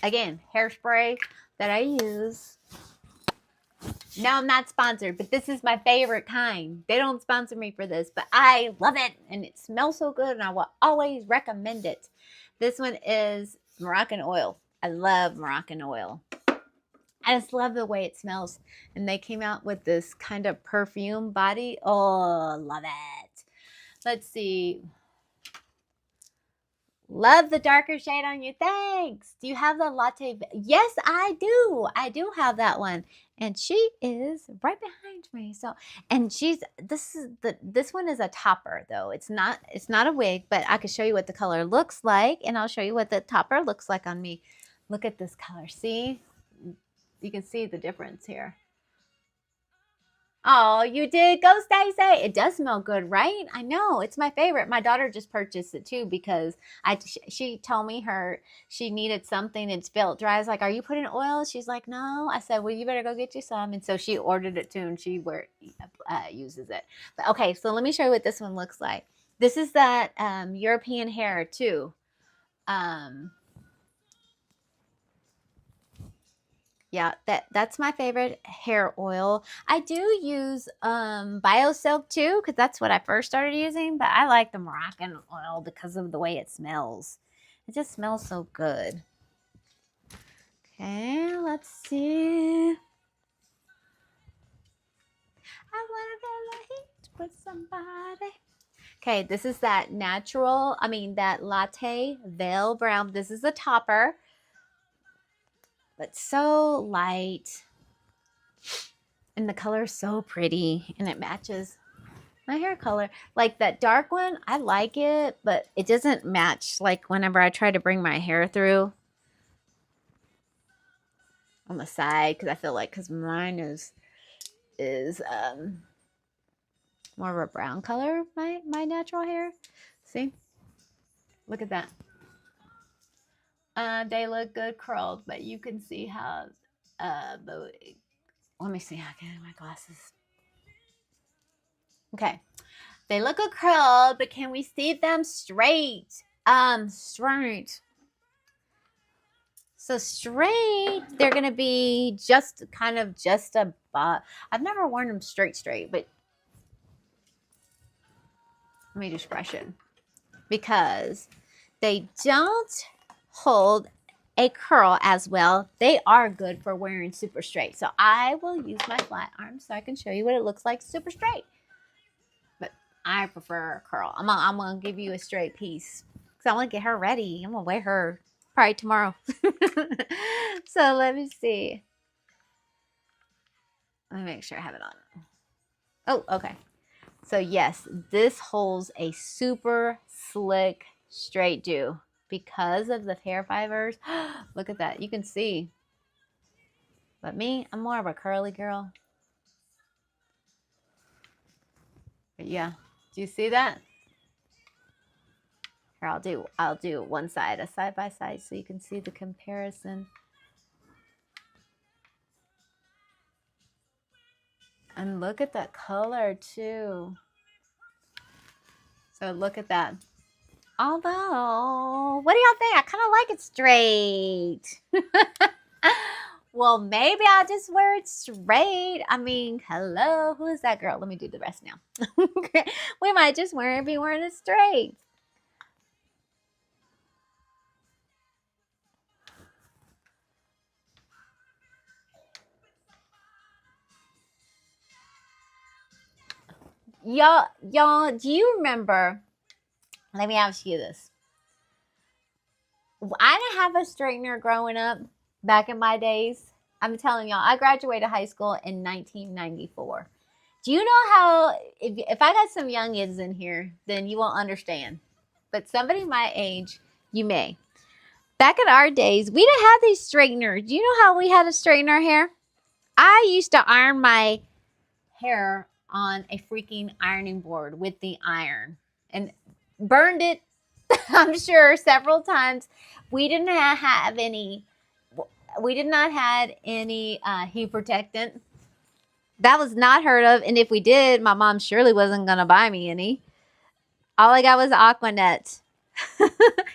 Again, hairspray that I use. No, I'm not sponsored, but this is my favorite kind. They don't sponsor me for this, but I love it and it smells so good and I will always recommend it. This one is Moroccan oil. I love Moroccan oil. I just love the way it smells. And they came out with this kind of perfume body. Oh, love it. Let's see. Love the darker shade on you. Thanks. Do you have the latte? Yes, I do. I do have that one. And she is right behind me. So, and this one is a topper though. It's not a wig, but I can show you what the color looks like and I'll show you what the topper looks like on me. Look at this color. See? You can see the difference here. Oh, you did? Go Stacey. It does smell good, right? I know. It's my favorite. My daughter just purchased it too because she told me she needed something and felt dry. I was like, "Are you putting oil?" She's like, "No." I said, "Well, you better go get you some." And so she ordered it too and she uses it. But okay, so let me show you what this one looks like. This is that European hair too. Yeah, that's my favorite hair oil. I do use BioSilk too because that's what I first started using, but I like the Moroccan oil because of the way it smells. It just smells so good. Okay, let's see. I want to feel the heat with somebody. Okay, this is that that latte veil brown. This is the topper. But so light. And the color is so pretty. And it matches my hair color. Like that dark one, I like it. But it doesn't match like whenever I try to bring my hair through on the side. Because I feel like, because mine is more of a brown color, my natural hair. See? Look at that. They look good curled, but you can see how let me see. I get my glasses. Okay. They look good curled, but can we see them straight? Straight. So straight, they're going to be just above. I've never worn them straight, but let me just brush it. Because they don't hold a curl as well. They are good for wearing super straight. So I will use my flat arm so I can show you what it looks like super straight. But I prefer a curl. I'm gonna give you a straight piece because I want to get her ready. I'm gonna wear her probably tomorrow. So let me see. Let me make sure I have it on. Oh, okay. So yes, this holds a super slick straight do. Because of the hair fibers. Look at that. You can see. But me, I'm more of a curly girl. But yeah. Do you see that? Here, I'll do one side, a side by side, so you can see the comparison. And look at that color too. So look at that. Although, what do y'all think? I kind of like it straight. Well, maybe I'll just wear it straight. I mean, hello, who is that girl? Let me do the rest now. We might just be wearing it straight. Y'all, do you remember? Let me ask you this. I didn't have a straightener growing up back in my days. I'm telling y'all, I graduated high school in 1994. Do you know how, if I got some youngins in here, then you won't understand. But somebody my age, you may. Back in our days, we didn't have these straighteners. Do you know how we had to straighten our hair? I used to iron my hair on a freaking ironing board with the iron and burned it, I'm sure, several times. We didn't have any, we did not have any heat protectant. That was not heard of. And if we did, my mom surely wasn't going to buy me any. All I got was Aquanet.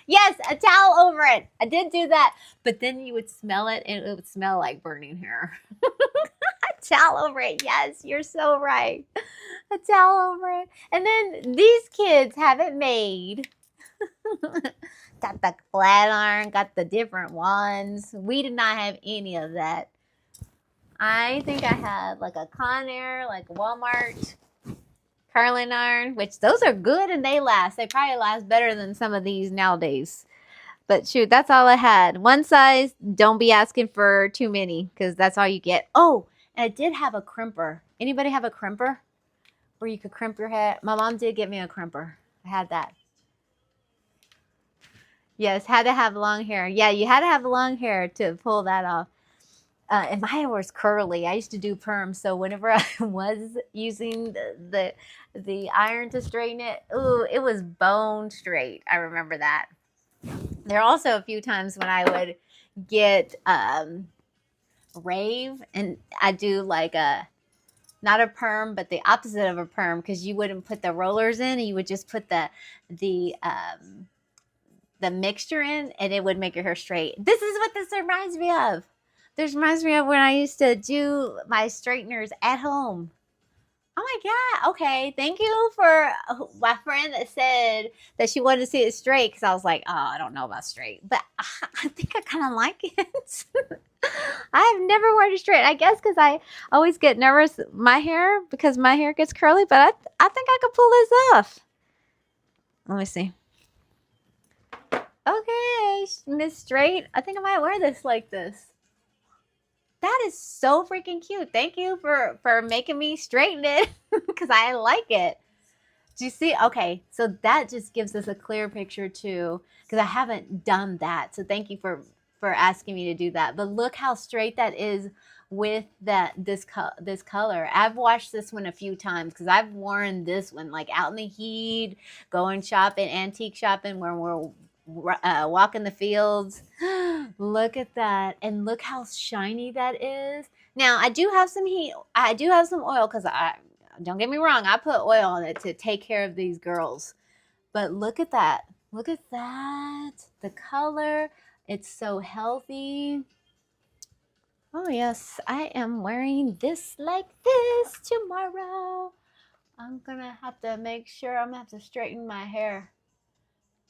Yes, a towel over it. I did do that. But then you would smell it and it would smell like burning hair. A towel over it. Yes, you're so right. A towel over it. And then these kids have it made. Got the flat iron, got the different ones. We did not have any of that. I think I had like a Conair, like Walmart curling iron, which those are good and they last. They probably last better than some of these nowadays. But shoot, that's all I had. One size, don't be asking for too many because that's all you get. Oh, and I did have a crimper. Anybody have a crimper where you could crimp your hair? My mom did get me a crimper. I had that. Yes, had to have long hair. Yeah, you had to have long hair to pull that off. And my hair was curly. I used to do perm, so whenever I was using the iron to straighten it, ooh, it was bone straight. I remember that. There are also a few times when I would get rave, and I do like a not a perm, but the opposite of a perm, because you wouldn't put the rollers in, and you would just put the mixture in, and it would make your hair straight. This is what this reminds me of. This reminds me of when I used to do my straighteners at home. Oh my God. Okay. Thank you for my friend that said that she wanted to see it straight, because I was like, oh, I don't know about straight. But I think I kind of like it. I've never worn it straight. I guess because I always get nervous my hair because my hair gets curly. But I think I could pull this off. Let me see. Okay, Miss Straight. I think I might wear this like this. That is so freaking cute. Thank you for making me straighten it because I like it. Do you see? Okay, so that just gives us a clear picture too, because I haven't done that. So thank you for asking me to do that. But look how straight that is with this color. I've washed this one a few times because I've worn this one like out in the heat, going shopping, antique shopping, where we're walking the fields. Look at that, and look how shiny that is. Now I do have some heat. I do have some oil because I don't get me wrong. I put oil on it to take care of these girls. But look at that. Look at that. The color. It's so healthy. Oh yes, I am wearing this like this tomorrow. I'm gonna have to make sure. I'm gonna have to straighten my hair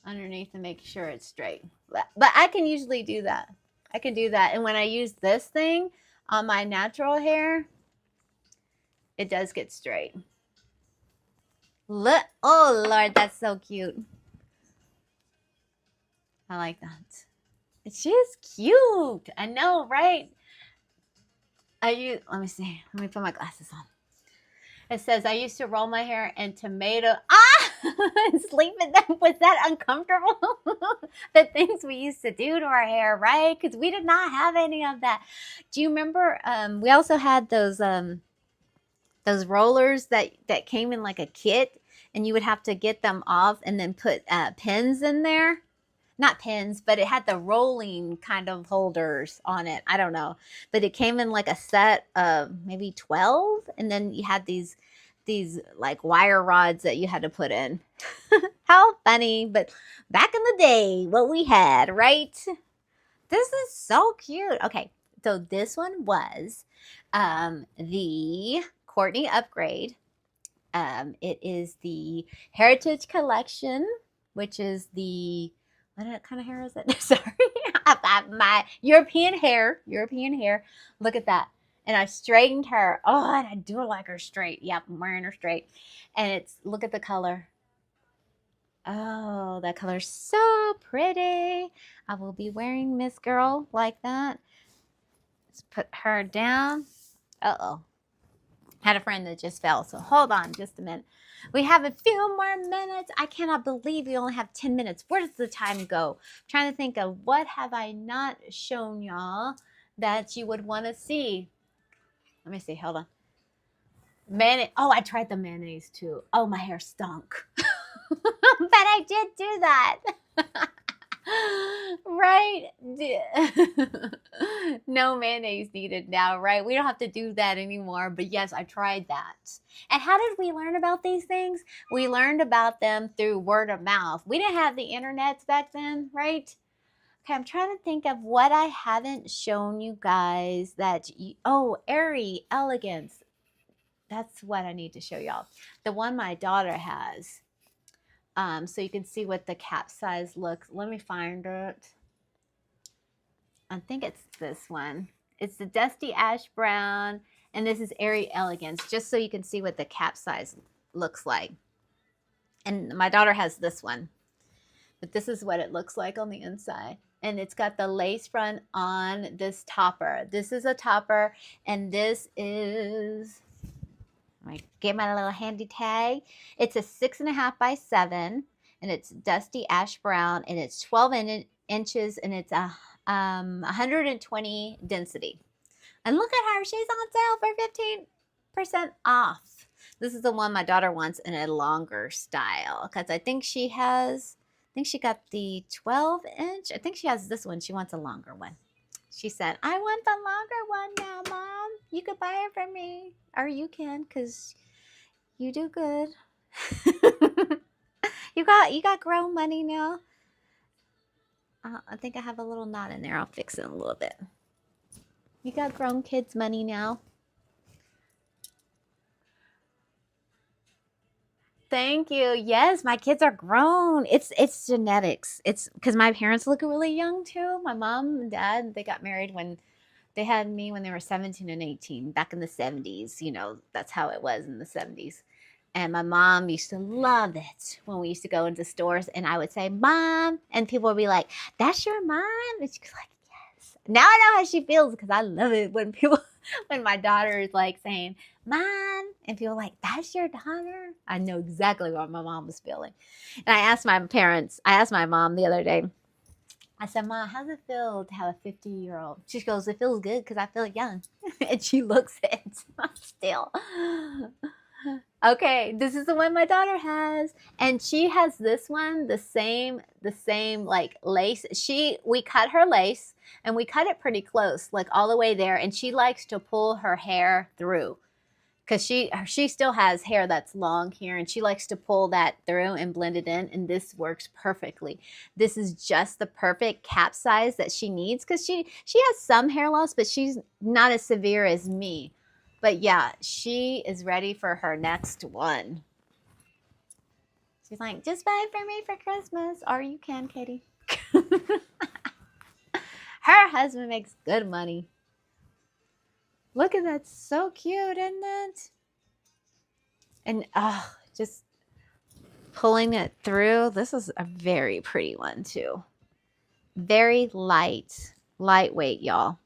underneath to make sure it's straight. But I can usually do that. I can do that. And when I use this thing on my natural hair, it does get straight. Look. Oh, Lord, that's so cute. I like that. She's cute. I know, right? Let me see. Let me put my glasses on. It says, I used to roll my hair in tomato. Sleeping. Was that uncomfortable? The things we used to do to our hair, right? Because we did not have any of that. Do you remember? We also had those rollers that came in like a kit, and you would have to get them off and then put pins in there. Not pins, but it had the rolling kind of holders on it. I don't know. But it came in like a set of maybe 12. And then you had these like wire rods that you had to put in. How funny. But back in the day, what we had, right? This is so cute. Okay. So this one was the Courtney upgrade. It is the Heritage Collection, which is the... what kind of hair is it? Sorry. My European hair. Look at that. And I straightened her. Oh, and I do like her straight. Yep, I'm wearing her straight. And look at the color. Oh, that color's so pretty. I will be wearing Miss Girl like that. Let's put her down. Uh-oh. Had a friend that just fell, so hold on just a minute. We have a few more minutes. I cannot believe we only have 10 minutes. Where does the time go? I'm trying to think of what have I not shown y'all that you would want to see. Let me see. Hold on. Mayonnaise. Oh, I tried the mayonnaise too. Oh, my hair stunk. But I did do that. Right? No mayonnaise needed now, right? We don't have to do that anymore. But yes, I tried that. And how did we learn about these things? We learned about them through word of mouth. We didn't have the internet back then, right? Okay, I'm trying to think of what I haven't shown you guys that oh, Airy Elegance. That's what I need to show y'all. The one my daughter has. So you can see what the cap size looks. Let me find it. I think it's this one. It's the Dusty Ash Brown, and this is Airy Elegance, just so you can see what the cap size looks like. And my daughter has this one, but this is what it looks like on the inside. And it's got the lace front on this topper. This is a topper, and this is, I get my little handy tag. It's a 6.5 by 7, and it's Dusty Ash Brown, and it's 12 inches, and it's a 120 density. And look at her, she's on sale for 15% off. This is the one my daughter wants in a longer style, because I think she got the 12 inch. I think she has this one. She wants a longer one. She said, I want the longer one now, Mom. You could buy it for me. Or you can, because you do good. You got grown money now. I think I have a little knot in there. I'll fix it in a little bit. You got grown kids money now. Thank you. Yes, my kids are grown. It's genetics. It's because my parents look really young too. My mom and dad, they got married when they had me when they were 17 and 18 back in the 70s. You know, that's how it was in the 70s. And my mom used to love it when we used to go into stores and I would say, Mom, and people would be like, that's your mom? And she's like, yes. Now I know how she feels because I love it when when my daughter is like saying, Mom, and people are like, that's your daughter? I know exactly what my mom was feeling. And I asked my mom the other day, I said, Mom, how does it feel to have a 50-year-old? She goes, it feels good because I feel young. And she looks it still. Okay, this is the one my daughter has, and she has this one, the same like lace. We cut her lace, and we cut it pretty close, like all the way there, and she likes to pull her hair through, because she still has hair that's long here, and she likes to pull that through and blend it in, and this works perfectly. This is just the perfect cap size that she needs, because she has some hair loss, but she's not as severe as me. But yeah, she is ready for her next one. She's like, just buy it for me for Christmas. Or you can, Katie. Her husband makes good money. Look at that. So cute, isn't it? And just pulling it through. This is a very pretty one too. Very lightweight, y'all.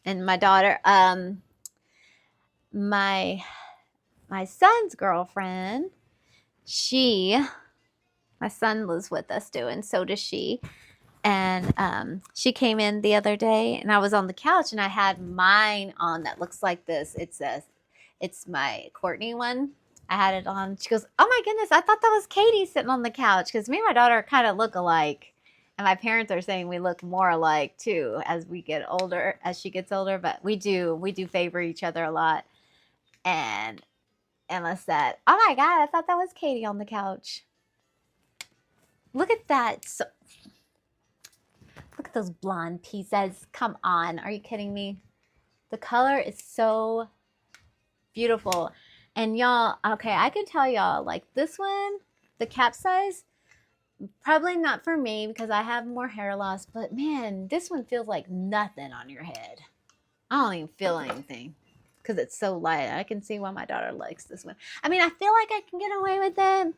And my daughter, my son's girlfriend, my son lives with us too, and so does she. And she came in the other day, and I was on the couch, and I had mine on that looks like this. It's my Courtney one. I had it on. She goes, oh my goodness, I thought that was Katie sitting on the couch, because me and my daughter kind of look alike. And my parents are saying we look more alike too as we get older, as she gets older. But we do favor each other a lot. And Emma said, "Oh my God, I thought that was Katie on the couch." Look at that! Look at those blonde pieces. Come on, are you kidding me? The color is so beautiful. And y'all, okay, I can tell y'all, like this one, the cap size. Probably not for me because I have more hair loss, but man, this one feels like nothing on your head. I don't even feel anything because it's so light. I can see why my daughter likes this one. I mean, I feel like I can get away with it.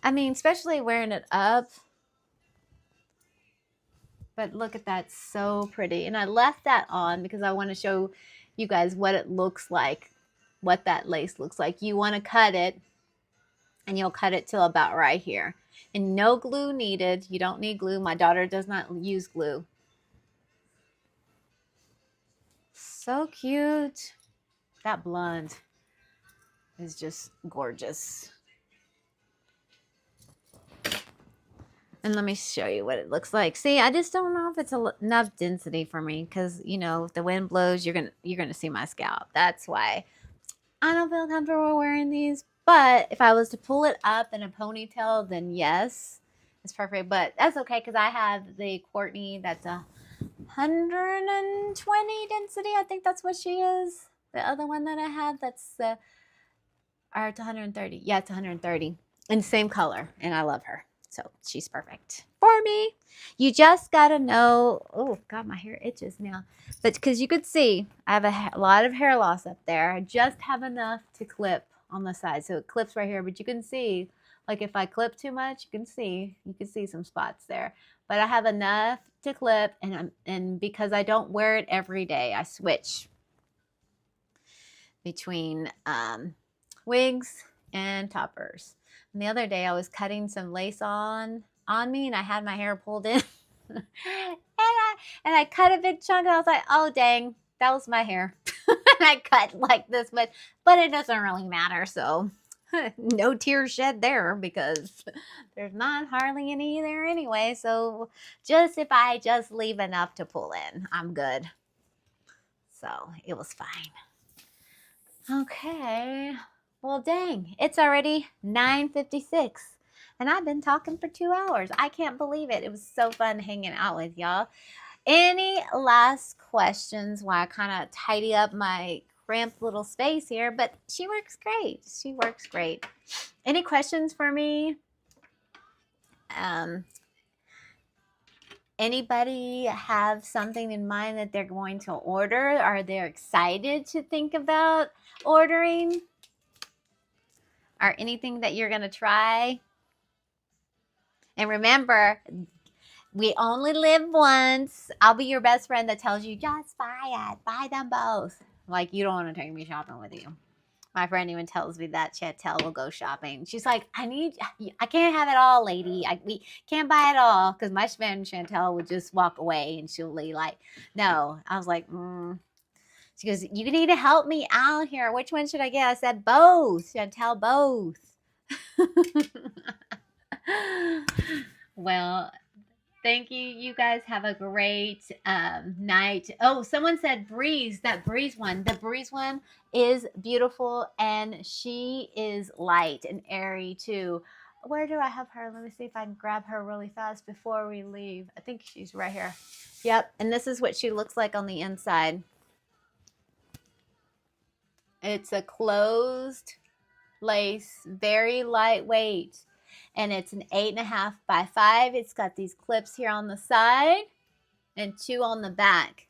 I mean, especially wearing it up. But look at that, so pretty. And I left that on because I want to show you guys what it looks like, what that lace looks like. You want to cut it. And you'll cut it till about right here. And no glue needed. You don't need glue. My daughter does not use glue. So cute. That blonde is just gorgeous. And let me show you what it looks like. See, I just don't know if it's enough density for me because, you know, if the wind blows, you're gonna see my scalp. That's why I don't feel comfortable wearing these. But if I was to pull it up in a ponytail, then yes, it's perfect. But that's okay because I have the Courtney that's a 120 density. I think that's what she is. The other one that I have, that's or it's 130. Yeah, it's 130 and same color, and I love her. So she's perfect for me. You just gotta know. Oh God, my hair itches now. But because you could see, I have a lot of hair loss up there. I just have enough to clip on the side, so it clips right here. But you can see, like if I clip too much, you can see some spots there. But I have enough to clip, and because I don't wear it every day, I switch between wigs and toppers. And the other day I was cutting some lace on me and I had my hair pulled in. and I cut a big chunk and I was like, oh dang, that was my hair. And I cut like this much, but it doesn't really matter. So no tears shed there because there's not hardly any there anyway. So just if I just leave enough to pull in, I'm good. So it was fine. Okay. Well, dang, it's already 9:56 and I've been talking for 2 hours. I can't believe it. It was so fun hanging out with y'all. Any last questions while I kind of tidy up my cramped little space here? But she works great. She works great. Any questions for me? Anybody have something in mind that they're going to order? Are they excited to think about ordering? Or anything that you're going to try? And remember, we only live once. I'll be your best friend that tells you, just buy it. Buy them both. Like, you don't want to take me shopping with you. My friend even tells me that Chantel will go shopping. She's like, I can't have it all, lady. We can't buy it all. Because my friend Chantel would just walk away and she'll be like, no. I was like, She goes, you need to help me out here. Which one should I get? I said, both. Chantel, both. Well, thank you. You guys have a great night. Oh, someone said Breeze. That Breeze one. The Breeze one is beautiful, and she is light and airy too. Where do I have her? Let me see if I can grab her really fast before we leave. I think she's right here. Yep, and this is what she looks like on the inside. It's a closed lace, very lightweight. And it's an 8.5 by 5. It's got these clips here on the side and 2 on the back.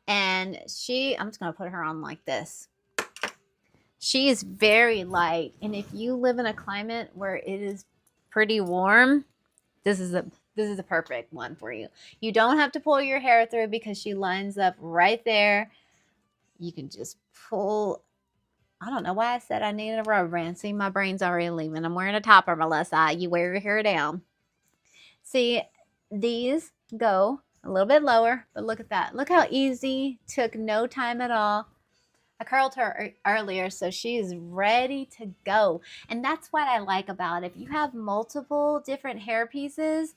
And I'm just going to put her on like this. She is very light. And if you live in a climate where it is pretty warm, this is a perfect one for you. You don't have to pull your hair through because she lines up right there. You can just pull. I don't know why I said I needed a rubber band. See, my brain's already leaving. I'm wearing a topper, Melissa. You wear your hair down. See, these go a little bit lower, but look at that. Look how easy. Took no time at all. I curled her earlier, so she is ready to go. And that's what I like about it. If you have multiple different hair pieces,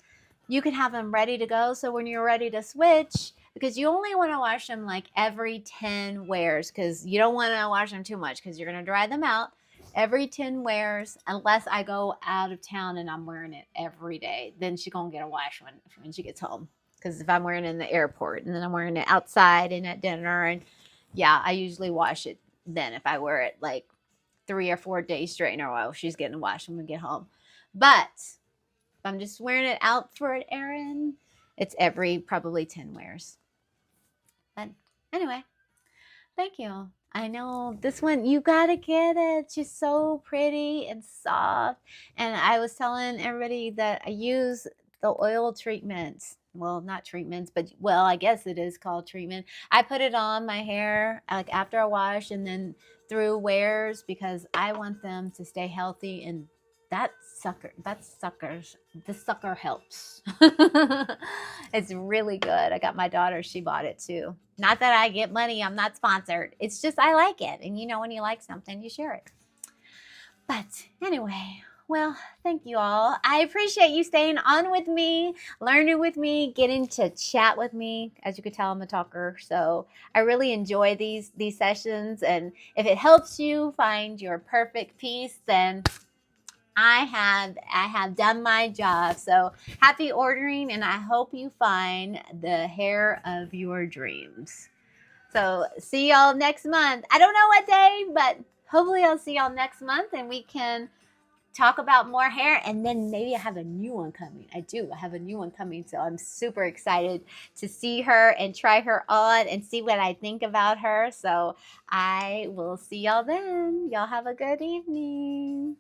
you can have them ready to go. So when you're ready to switch, because you only want to wash them like every 10 wears, because you don't want to wash them too much because you're going to dry them out. Every 10 wears, unless I go out of town and I'm wearing it every day, then she's going to get a wash when she gets home. Because if I'm wearing it in the airport and then I'm wearing it outside and at dinner, and yeah, I usually wash it then if I wear it like 3 or 4 days straight in a row. She's getting washed when we get home. But if I'm just wearing it out for an errand, it's every probably 10 wears. But anyway, thank you. I know this one, you gotta get it. She's so pretty and soft. And I was telling everybody that I use the oil treatments. Well, not treatments, but well, I guess it is called treatment. I put it on my hair like after I wash and then through wears because I want them to stay healthy and that suckers, the sucker helps. It's really good. I got my daughter, she bought it too. Not that I get money, I'm not sponsored. It's just I like it. And you know, when you like something, you share it. But anyway, well, thank you all. I appreciate you staying on with me, learning with me, getting to chat with me. As you can tell, I'm a talker, so I really enjoy these sessions. And if it helps you find your perfect piece, then I have done my job. So happy ordering, and I hope you find the hair of your dreams. So see y'all next month. I don't know what day, but hopefully I'll see y'all next month and we can talk about more hair, and then maybe I have a new one coming. I have a new one coming, so I'm super excited to see her and try her on and see what I think about her. So I will see y'all then. Y'all have a good evening.